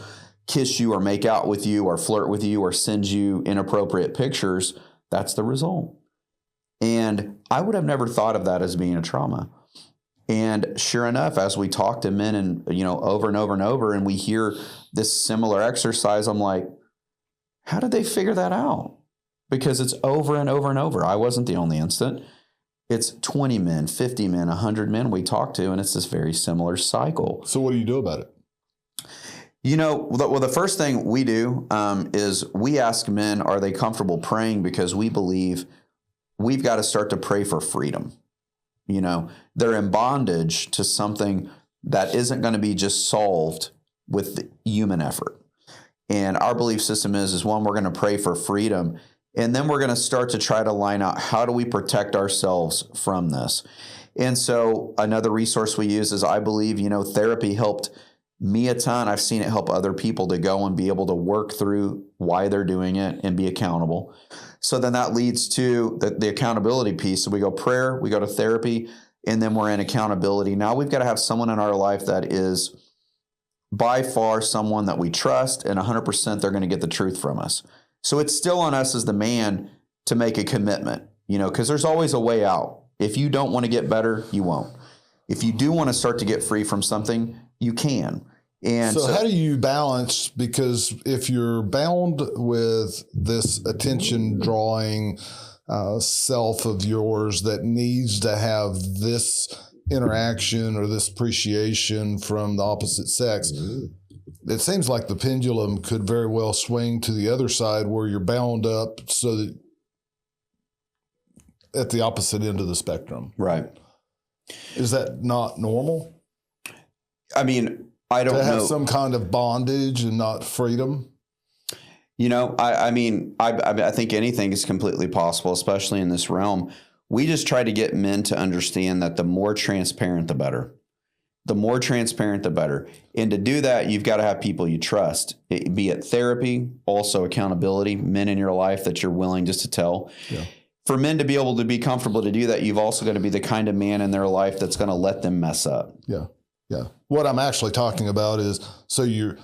A: kiss you or make out with you or flirt with you or send you inappropriate pictures. That's the result. And I would have never thought of that as being a trauma. And sure enough, as we talk to men and, you know, over and over and over, and we hear this similar exercise, I'm like, how did they figure that out? Because it's over and over and over. I wasn't the only incident. It's 20 men, 50 men, 100 men we talk to, and it's this very similar cycle.
C: So what do you do about it?
A: You know, well, the first thing we do is we ask men, are they comfortable praying? Because we believe we've got to start to pray for freedom. You know, they're in bondage to something that isn't going to be just solved with human effort. And our belief system is one, we're going to pray for freedom. And then we're going to start to try to line out, how do we protect ourselves from this? And so another resource we use is, I believe, you know, therapy helped me a ton. I've seen it help other people to go and be able to work through why they're doing it and be accountable. So then that leads to the accountability piece. So we go prayer, we go to therapy, and then we're in accountability. Now we've got to have someone in our life that is by far someone that we trust, and 100% they're going to get the truth from us. So it's still on us as the man to make a commitment, you know, because there's always a way out. If you don't want to get better, you won't. If you do want to start to get free from something, you can. And
C: so how do you balance? Because if you're bound with this attention drawing self of yours that needs to have this interaction or this appreciation from the opposite sex, it seems like the pendulum could very well swing to the other side where you're bound up so that at the opposite end of the spectrum.
A: Right.
C: Is that not normal?
A: I mean, I don't know. To have
C: some kind of bondage and not freedom?
A: You know, I mean, I think anything is completely possible, especially in this realm. We just try to get men to understand that the more transparent, the better. The more transparent, the better. And to do that, you've got to have people you trust, be it therapy, also accountability, men in your life that you're willing just to tell. Yeah. For men to be able to be comfortable to do that, you've also got to be the kind of man in their life that's going to let them mess up.
C: Yeah. Yeah. What I'm actually talking about is, so you're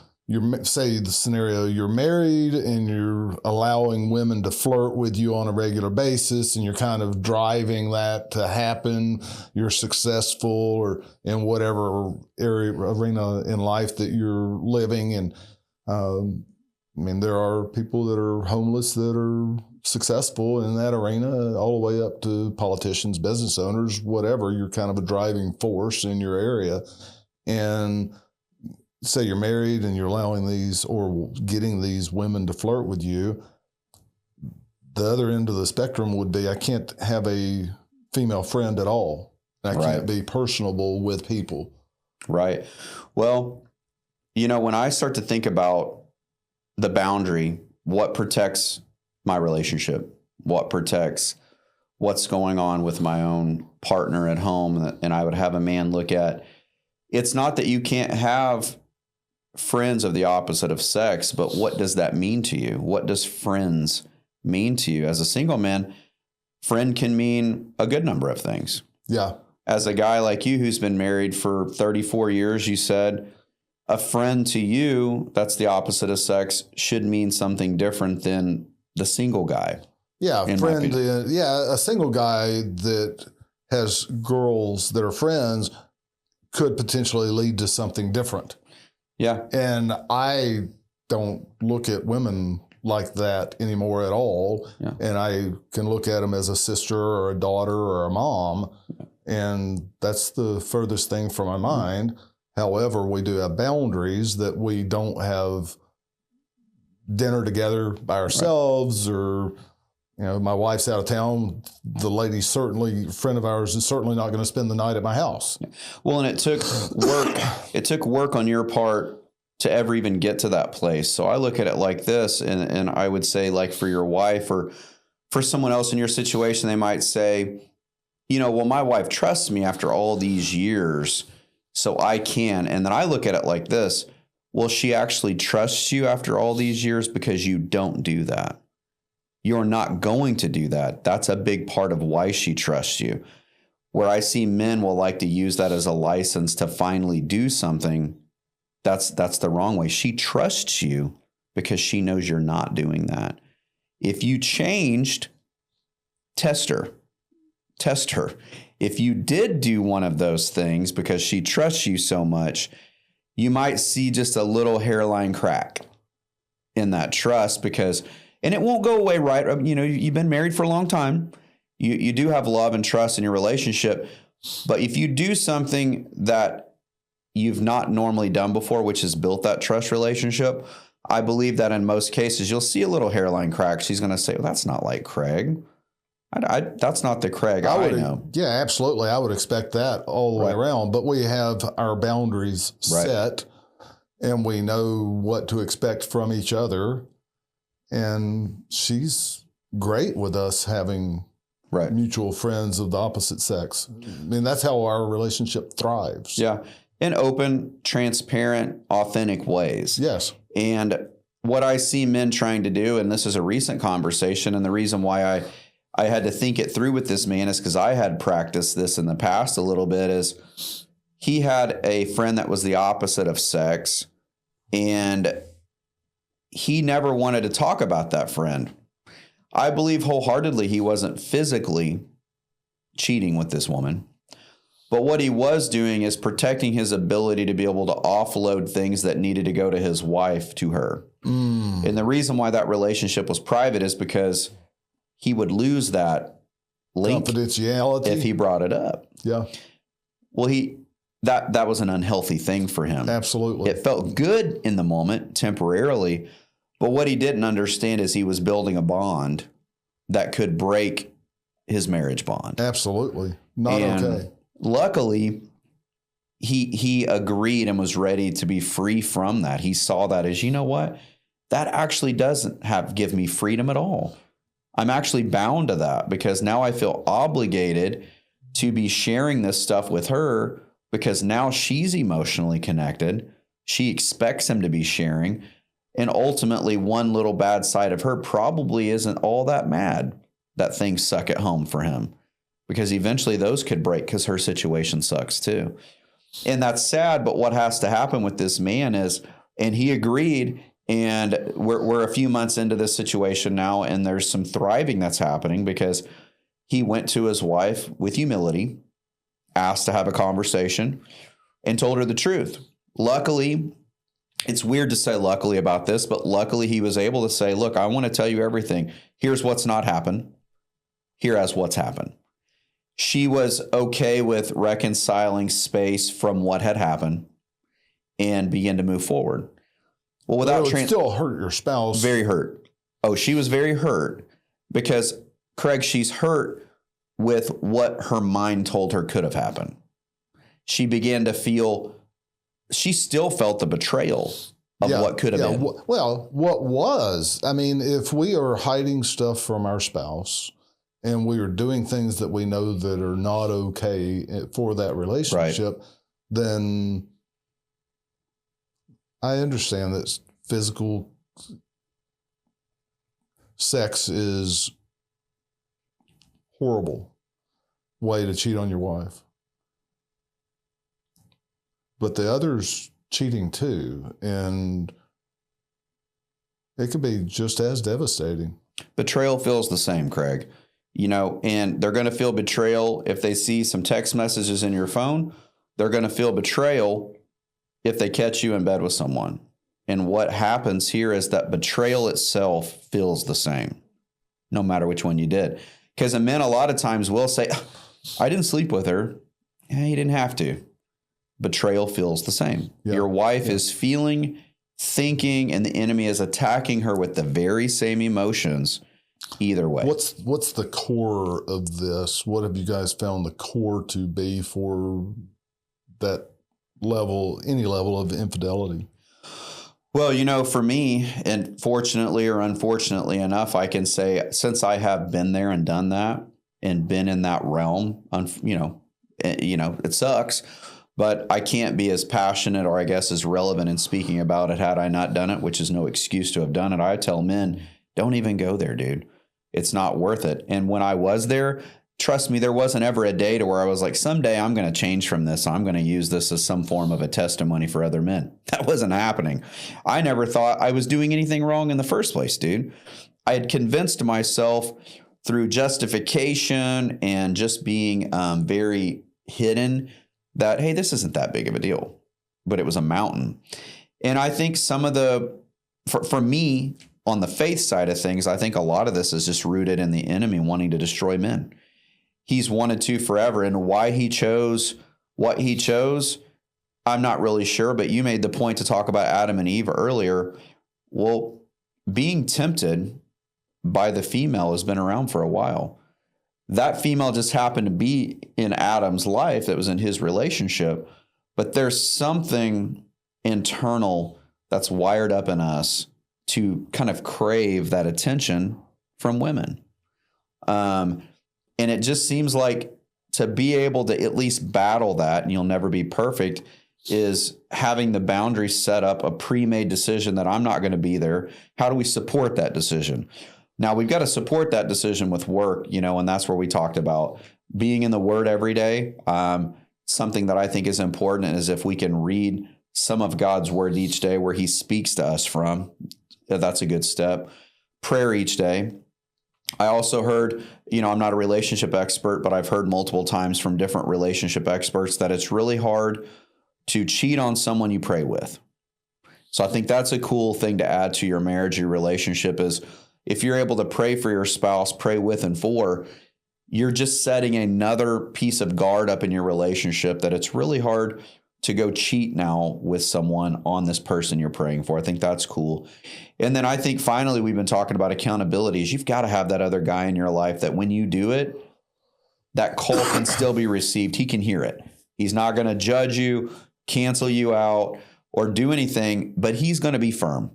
C: say the scenario, you're married and you're allowing women to flirt with you on a regular basis and you're kind of driving that to happen. You're successful or in whatever arena in life that you're living. And there are people that are homeless that are successful in that arena, all the way up to politicians, business owners, whatever. You're kind of a driving force in your area. And say you're married and you're allowing these or getting these women to flirt with you. The other end of the spectrum would be, I can't have a female friend at all. I can't be personable with people. Right.
A: Well, when I start to think about the boundary, what protects my relationship, what protects what's going on with my own partner at home, and I would have a man look at, it's not that you can't have friends of the opposite of sex, but what does that mean to you? What does friends mean to you? As a single man, friend can mean a good number of things.
C: Yeah.
A: As a guy like you who's been married for 34 years, you said a friend to you that's the opposite of sex should mean something different than the single guy.
C: Yeah, friend. A single guy that has girls that are friends could potentially lead to something different.
A: Yeah.
C: And I don't look at women like that anymore at all. Yeah. And I can look at them as a sister or a daughter or a mom. Yeah. And that's the furthest thing from my mind. However, we do have boundaries that we don't have dinner together by ourselves or, my wife's out of town. The lady friend of ours is certainly not going to spend the night at my house.
A: Well, and it took work. It took work on your part to ever even get to that place. So I look at it like this, and I would say, like, for your wife or for someone else in your situation, they might say, well, my wife trusts me after all these years, so I can. And then I look at it like this. Well, she actually trusts you after all these years because you don't do that. You're not going to do that. That's a big part of why she trusts you. Where I see men will like to use that as a license to finally do something, that's the wrong way. She trusts you because she knows you're not doing that. If you changed, test her. Test her. If you did do one of those things because she trusts you so much, you might see just a little hairline crack in that trust and it won't go away, right? You've been married for a long time. You do have love and trust in your relationship. But if you do something that you've not normally done before, which has built that trust relationship, I believe that in most cases, you'll see a little hairline crack. She's going to say, well, that's not like Craig. That's not the Craig I know.
C: Yeah, absolutely. I would expect that all the way around. But we have our boundaries set and we know what to expect from each other. And she's great with us having mutual friends of the opposite sex. That's how our relationship thrives.
A: Yeah. In open, transparent, authentic ways.
C: Yes.
A: And what I see men trying to do, and this is a recent conversation, and the reason why I had to think it through with this man is because I had practiced this in the past a little bit, is he had a friend that was the opposite of sex, and he never wanted to talk about that friend. I believe wholeheartedly he wasn't physically cheating with this woman. But what he was doing is protecting his ability to be able to offload things that needed to go to his wife to her. And the reason why that relationship was private is because he would lose that link
C: confidentiality
A: if he brought it up.
C: Yeah.
A: Well, that was an unhealthy thing for him.
C: Absolutely.
A: It felt good in the moment, temporarily, but what he didn't understand is he was building a bond that could break his marriage bond.
C: Absolutely. Not okay.
A: Luckily, he agreed and was ready to be free from that. He saw that as, you know what? That actually doesn't give me freedom at all. I'm actually bound to that because now I feel obligated to be sharing this stuff with her because now she's emotionally connected. She expects him to be sharing. And ultimately, one little bad side of her probably isn't all that mad that things suck at home for him, because eventually those could break because her situation sucks too. And that's sad. But what has to happen with this man is, and he agreed, and we're a few months into this situation now, and there's some thriving that's happening because he went to his wife with humility, asked to have a conversation, and told her the truth. Luckily, it's weird to say luckily about this, but luckily he was able to say, look, I want to tell you everything. Here's what's not happened. Here's what's happened. She was okay with reconciling space from what had happened and began to move forward. Well, without
C: still hurt your spouse.
A: Very hurt. Oh, she was very hurt because, Craig, she's hurt with what her mind told her could have happened. She began to feel, she still felt the betrayal of what could have been.
C: Well, what was? I mean, if we are hiding stuff from our spouse and we are doing things that we know that are not okay for that relationship, then I understand that physical sex is horrible way to cheat on your wife. But the other's cheating too, and it could be just as devastating. Betrayal
A: feels the same, Craig. You know, and they're going to feel betrayal if they see some text messages in your phone. They're going to feel betrayal if they catch you in bed with someone. And what happens here is that betrayal itself feels the same, no matter which one you did. Because the men a lot of times will say, I didn't sleep with her. Yeah, you didn't have to. Betrayal feels the same. Yeah. Your wife is feeling, thinking, and the enemy is attacking her with the very same emotions either way.
C: What's the core of this? What have you guys found the core to be for that level, any level of infidelity?
A: Well, you know, for me, and fortunately or unfortunately enough, I can say since I have been there and done that and been in that realm, it sucks. But I can't be as passionate or I guess as relevant in speaking about it had I not done it, which is no excuse to have done it. I tell men, don't even go there, dude. It's not worth it. And when I was there, trust me, there wasn't ever a day to where I was like, someday I'm going to change from this. I'm going to use this as some form of a testimony for other men. That wasn't happening. I never thought I was doing anything wrong in the first place, dude. I had convinced myself through justification and just being very hidden that, hey, this isn't that big of a deal, but it was a mountain. And I think some of for me, on the faith side of things, I think a lot of this is just rooted in the enemy wanting to destroy men. He's wanted to forever. And why he chose what he chose, I'm not really sure. But you made the point to talk about Adam and Eve earlier. Well, being tempted by the female has been around for a while. That female just happened to be in Adam's life that was in his relationship. But there's something internal that's wired up in us to kind of crave that attention from women. And it just seems like to be able to at least battle that, and you'll never be perfect, is having the boundaries set up, a pre-made decision that I'm not going to be there. How do we support that decision? Now, we've got to support that decision with work, and that's where we talked about being in the Word every day. Something that I think is important is if we can read some of God's Word each day where He speaks to us from, that's a good step. Prayer each day. I also heard, I'm not a relationship expert, but I've heard multiple times from different relationship experts that it's really hard to cheat on someone you pray with. So I think that's a cool thing to add to your marriage, your relationship is if you're able to pray for your spouse, pray with and for, you're just setting another piece of guard up in your relationship that it's really hard to go cheat now with someone on this person you're praying for. I think that's cool. And then I think finally we've been talking about accountability is you've got to have that other guy in your life that when you do it, that call can still be received. He can hear it. He's not going to judge you, cancel you out, or do anything, but he's going to be firm.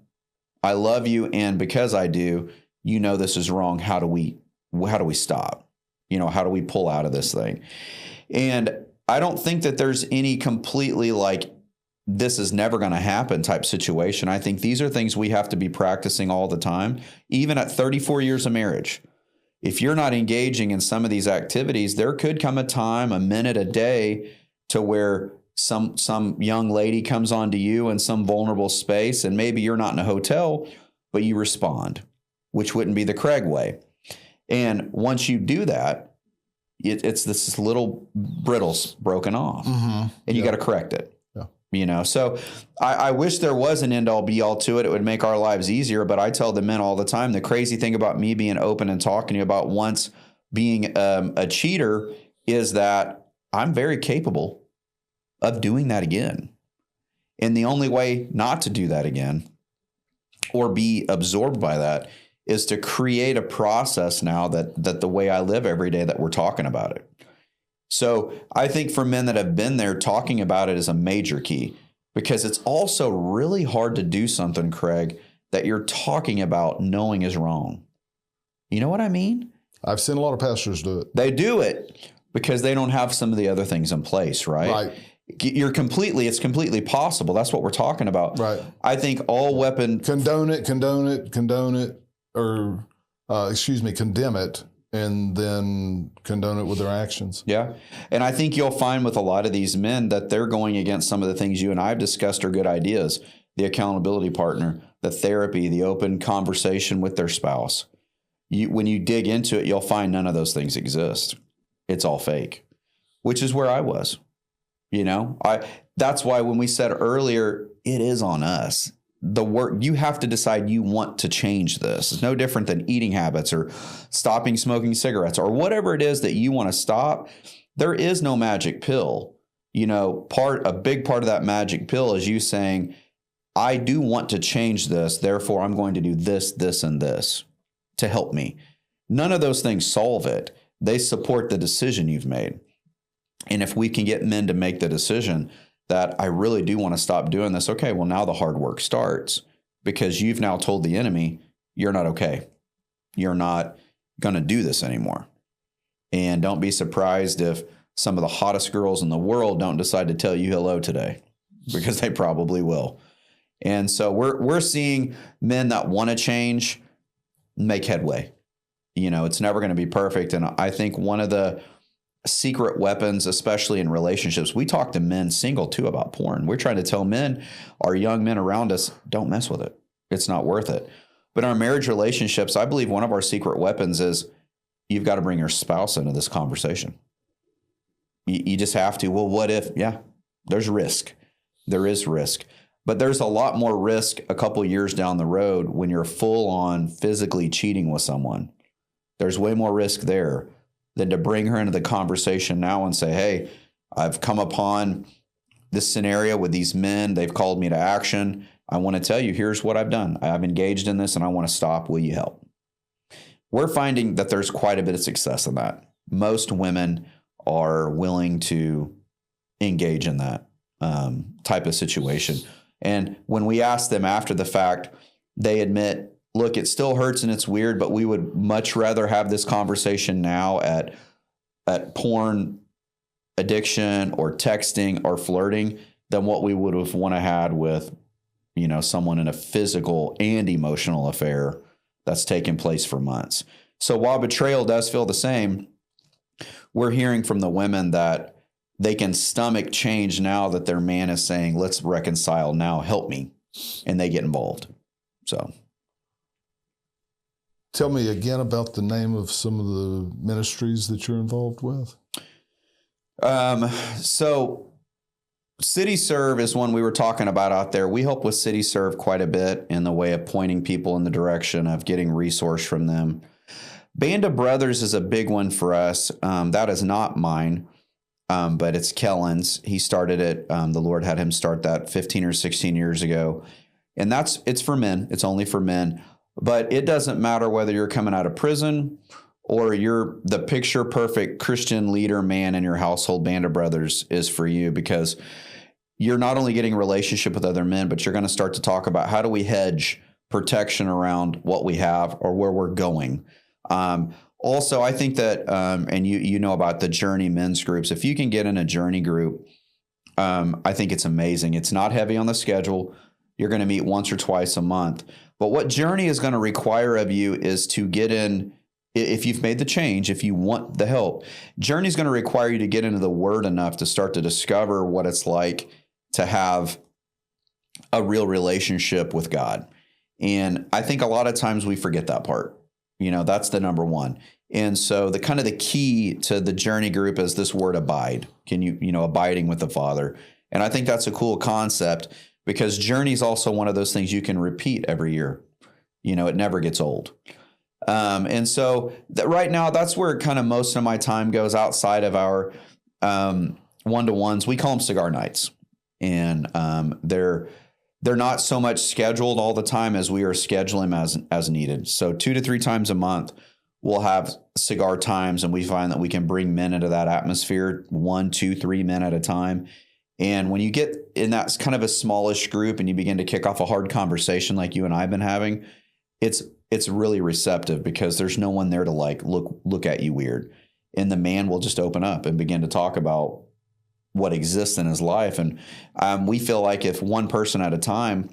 A: I love you, and because I do, this is wrong. How do we stop? How do we pull out of this thing? And I don't think that there's any completely like, this is never going to happen type situation. I think these are things we have to be practicing all the time, even at 34 years of marriage. If you're not engaging in some of these activities, there could come a time, a minute, a day, to where some young lady comes onto you in some vulnerable space, and maybe you're not in a hotel, but you respond, which wouldn't be the Craig way. And once you do that, it's this little brittle's broken off, and you got to correct it. So I wish there was an end all be all to it. It would make our lives easier. But I tell the men all the time, the crazy thing about me being open and talking to you about once being a cheater is that I'm very capable of doing that again. And the only way not to do that again or be absorbed by that is to create a process now that the way I live every day that we're talking about it. So I think for men that have been there, talking about it is a major key, because it's also really hard to do something, Craig, that you're talking about knowing is wrong. You know what I mean?
C: I've seen a lot of pastors do it.
A: They do it because they don't have some of the other things in place, right?
C: Right.
A: It's completely possible. That's what we're talking about.
C: Right.
A: I think all weapon...
C: Condone it, condemn it, and then condone it with their actions.
A: Yeah. And I think you'll find with a lot of these men that they're going against some of the things you and I have discussed are good ideas. The accountability partner, the therapy, the open conversation with their spouse. When you dig into it, you'll find none of those things exist. It's all fake, which is where I was. That's why when we said earlier, it is on us. The work, you have to decide you want to change this. It's no different than eating habits or stopping smoking cigarettes or whatever it is that you want to stop. There is no magic pill. A big part of that magic pill is you saying, I do want to change this. Therefore, I'm going to do this, this, and this to help me. None of those things solve it. They support the decision you've made. And if we can get men to make the decision that I really do want to stop doing this. Okay, well, now the hard work starts, because you've now told the enemy, you're not okay. You're not going to do this anymore. And don't be surprised if some of the hottest girls in the world don't decide to tell you hello today, because they probably will. And so we're seeing men that want to change make headway. It's never going to be perfect. And I think one of the secret weapons, especially in relationships, we talk to men single too about porn. We're trying to tell men, our young men around us, don't mess with it. It's not worth it. But in our marriage relationships, I believe one of our secret weapons is you've got to bring your spouse into this conversation. You just have to. Well, what if? Yeah, there's risk. There is risk. But there's a lot more risk a couple years down the road when you're full on physically cheating with someone. There's way more risk there than to bring her into the conversation now and say, hey, I've come upon this scenario with these men. They've called me to action. I want to tell you, here's what I've done. I've engaged in this and I want to stop. Will you help? We're finding that there's quite a bit of success in that. Most women are willing to engage in that type of situation. And when we ask them after the fact, they admit, look, it still hurts and it's weird, but we would much rather have this conversation now at porn addiction or texting or flirting than what we would have want to had with, someone in a physical and emotional affair that's taken place for months. So while betrayal does feel the same, we're hearing from the women that they can stomach change now that their man is saying, let's reconcile now, help me. And they get involved. So.
C: Tell me again about the name of some of the ministries that you're involved with.
A: So City Serve is one we were talking about out there. We help with City Serve quite a bit in the way of pointing people in the direction of getting resource from them. Band of Brothers is a big one for us. That is not mine, but it's Kellen's. He started it. The Lord had him start that 15 or 16 years ago. And it's for men. It's only for men. But it doesn't matter whether you're coming out of prison or you're the picture perfect Christian leader man in your household. Band of Brothers is for you, because you're not only getting a relationship with other men, but you're going to start to talk about how do we hedge protection around what we have or where we're going. Also, I think that, and you know about the Journey men's groups. If you can get in a Journey group, I think it's amazing. It's not heavy on the schedule. You're going to meet once or twice a month. But what Journey is going to require of you is to get in. If you've made the change, if you want the help, Journey is going to require you to get into the Word enough to start to discover what it's like to have a real relationship with God. And I think a lot of times we forget that part. You know, that's the number one. And so the kind of the key to the Journey group is this word abide. Can you know, abiding with the Father. And I think that's a cool concept because Journey is also one of those things you can repeat every year. You know, it never gets old. And so right now, that's where kind of most of my time goes outside of our one-to-ones. We call them cigar nights. And they're not so much scheduled all the time as we are scheduling them as needed. So 2 to 3 times a month, we'll have cigar times, and we find that we can bring men into that atmosphere, 1, 2, 3 men at a time. And when you get in that kind of a smallish group and you begin to kick off a hard conversation like you and I have been having, it's really receptive because there's no one there to like look at you weird. And the man will just open up and begin to talk about what exists in his life. And we feel like if one person at a time,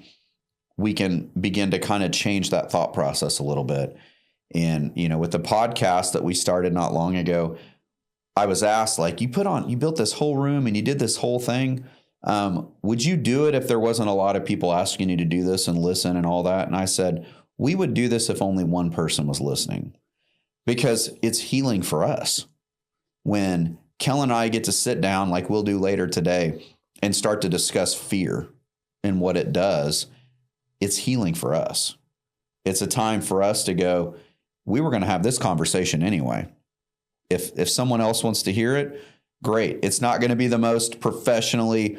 A: we can begin to kind of change that thought process a little bit. And, you know, with the podcast that we started not long ago, I was asked, like, you built this whole room and you did this whole thing. Would you do it if there wasn't a lot of people asking you to do this and listen and all that? And I said, we would do this if only one person was listening, because it's healing for us. When Kel and I get to sit down like we'll do later today and start to discuss fear and what it does, it's healing for us. It's a time for us to go, we were going to have this conversation anyway. If someone else wants to hear it, great. It's not going to be the most professionally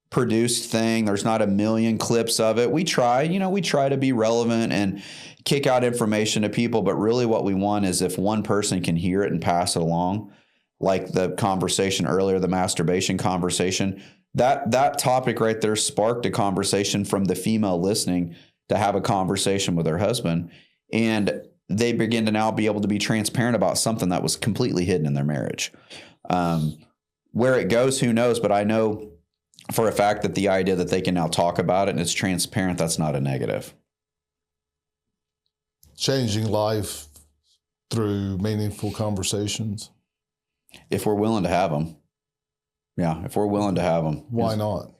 A: produced thing. There's not a million clips of it. We try to be relevant and kick out information to people, but really what we want is if one person can hear it and pass it along, like the conversation earlier, the masturbation conversation, that topic right there sparked a conversation from the female listening to have a conversation with her husband. And they begin to now be able to be transparent about something that was completely hidden in their marriage. Where it goes, who knows? But I know for a fact that the idea that they can now talk about it and it's transparent, that's not a negative.
C: Changing life through meaningful conversations.
A: If we're willing to have them. Yeah, if we're willing to have them.
C: Why not?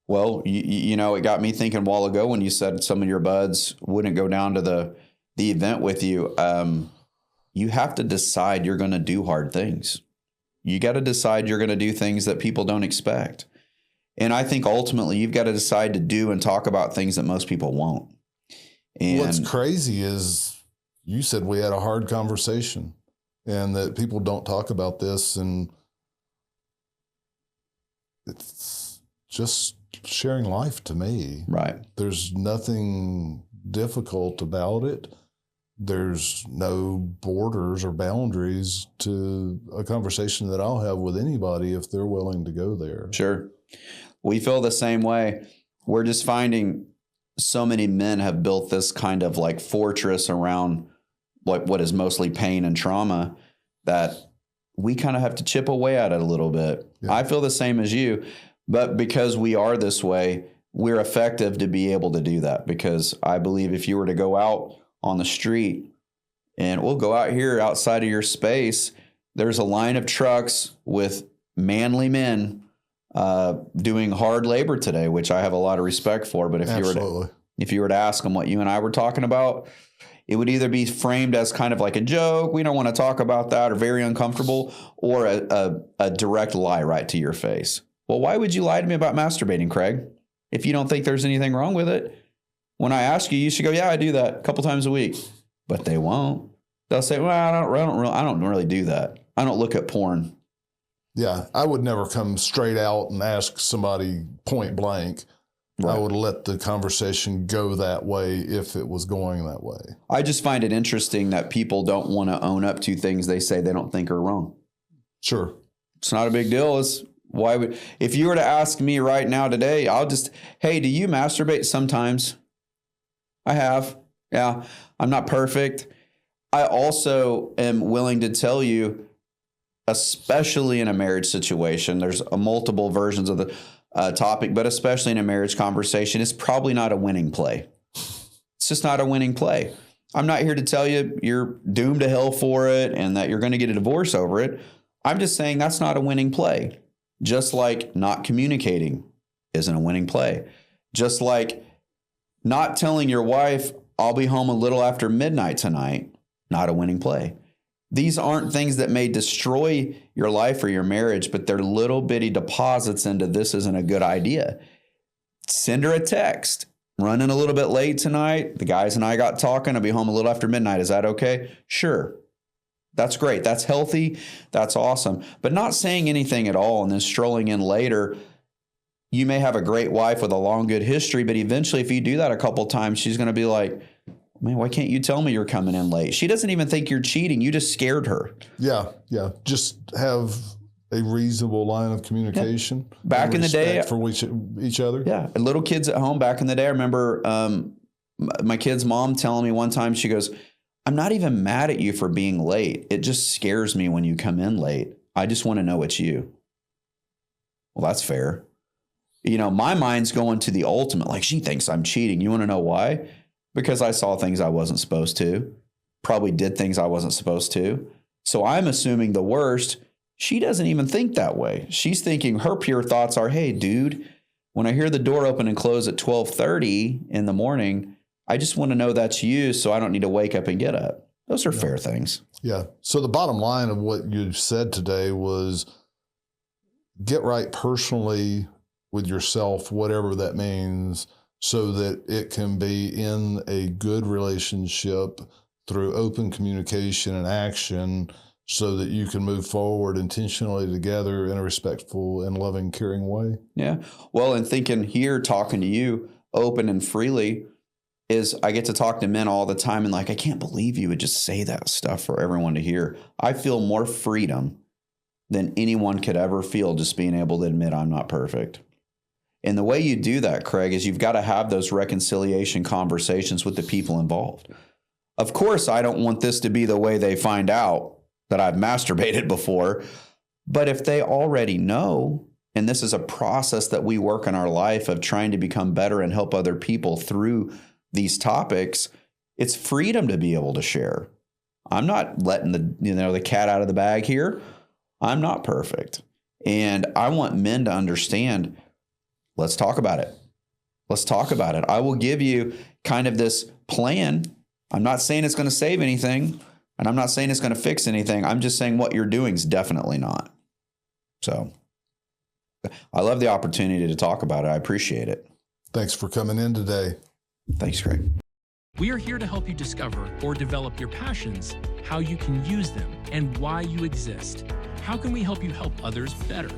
A: Well, you know, it got me thinking a while ago when you said some of your buds wouldn't go down to the event with you. You have to decide you're going to do hard things. You got to decide you're going to do things that people don't expect. And I think ultimately you've got to decide to do and talk about things that most people won't. And
C: what's crazy is you said we had a hard conversation and that people don't talk about this, and it's just sharing life to me.
A: Right.
C: There's nothing difficult about it. There's no borders or boundaries to a conversation that I'll have with anybody if they're willing to go there.
A: Sure. We feel the same way. We're just finding so many men have built this kind of like fortress around what is mostly pain and trauma that we kind of have to chip away at it a little bit. Yeah. I feel the same as you, but because we are this way, we're effective to be able to do that, because I believe if you were to go out on the street, and we'll go out here outside of your space, there's a line of trucks with manly men doing hard labor today, which I have a lot of respect for. But if you were to ask them what you and I were talking about, it would either be framed as kind of like a joke, we don't want to talk about that, or very uncomfortable, or a direct lie right to your face. Well, why would you lie to me about masturbating, Craig, if you don't think there's anything wrong with it? When I ask you, you should go, yeah, I do that a couple times a week. But they won't. They'll say, well, I don't really do that. I don't look at porn.
C: Yeah, I would never come straight out and ask somebody point blank. Right. I would let the conversation go that way if it was going that way.
A: I just find it interesting that people don't want to own up to things they say they don't think are wrong.
C: Sure.
A: It's not a big deal. If you were to ask me right now today, hey, do you masturbate sometimes? I have. Yeah. I'm not perfect. I also am willing to tell you, especially in a marriage situation, there's multiple versions of the topic, but especially in a marriage conversation, it's probably not a winning play. It's just not a winning play. I'm not here to tell you you're doomed to hell for it and that you're going to get a divorce over it. I'm just saying that's not a winning play. Just like not communicating isn't a winning play. Just like not telling your wife, I'll be home a little after midnight tonight, not a winning play. These aren't things that may destroy your life or your marriage, but they're little bitty deposits into this isn't a good idea. Send her a text. Running a little bit late tonight. The guys and I got talking. I'll be home a little after midnight. Is that okay? Sure. That's great. That's healthy. That's awesome. But not saying anything at all and then strolling in later. You may have a great wife with a long, good history, but eventually if you do that a couple times, she's going to be like, man, why can't you tell me you're coming in late? She doesn't even think you're cheating. You just scared her.
C: Yeah. Just have a reasonable line of communication.
A: Yeah. Back in the day,
C: for each other.
A: Yeah. And little kids at home back in the day, I remember my kid's mom telling me one time, she goes, I'm not even mad at you for being late. It just scares me when you come in late. I just want to know it's you. Well, that's fair. You know, my mind's going to the ultimate, like she thinks I'm cheating. You want to know why? Because I saw things I wasn't supposed to, probably did things I wasn't supposed to. So I'm assuming the worst. She doesn't even think that way. She's thinking her pure thoughts are, hey, dude, when I hear the door open and close at 12:30 in the morning, I just want to know that's you so I don't need to wake up and get up. Those are fair things.
C: Yeah. So the bottom line of what you said today was get right personally with yourself, whatever that means, so that it can be in a good relationship through open communication and action, so that you can move forward intentionally together in a respectful and loving, caring way.
A: Yeah. Well, and thinking here, talking to you open and freely is I get to talk to men all the time and like, I can't believe you would just say that stuff for everyone to hear. I feel more freedom than anyone could ever feel just being able to admit I'm not perfect. And the way you do that, Craig, is you've got to have those reconciliation conversations with the people involved. Of course, I don't want this to be the way they find out that I've masturbated before. But if they already know, and this is a process that we work in our life of trying to become better and help other people through these topics, it's freedom to be able to share. I'm not letting the cat out of the bag here. I'm not perfect. And I want men to understand, let's talk about it. Let's talk about it. I will give you kind of this plan. I'm not saying it's going to save anything. And I'm not saying it's going to fix anything. I'm just saying what you're doing is definitely not. So I love the opportunity to talk about it. I appreciate it.
C: Thanks for coming in today.
A: Thanks, Craig.
B: We are here to help you discover or develop your passions, how you can use them, and why you exist. How can we help you help others better?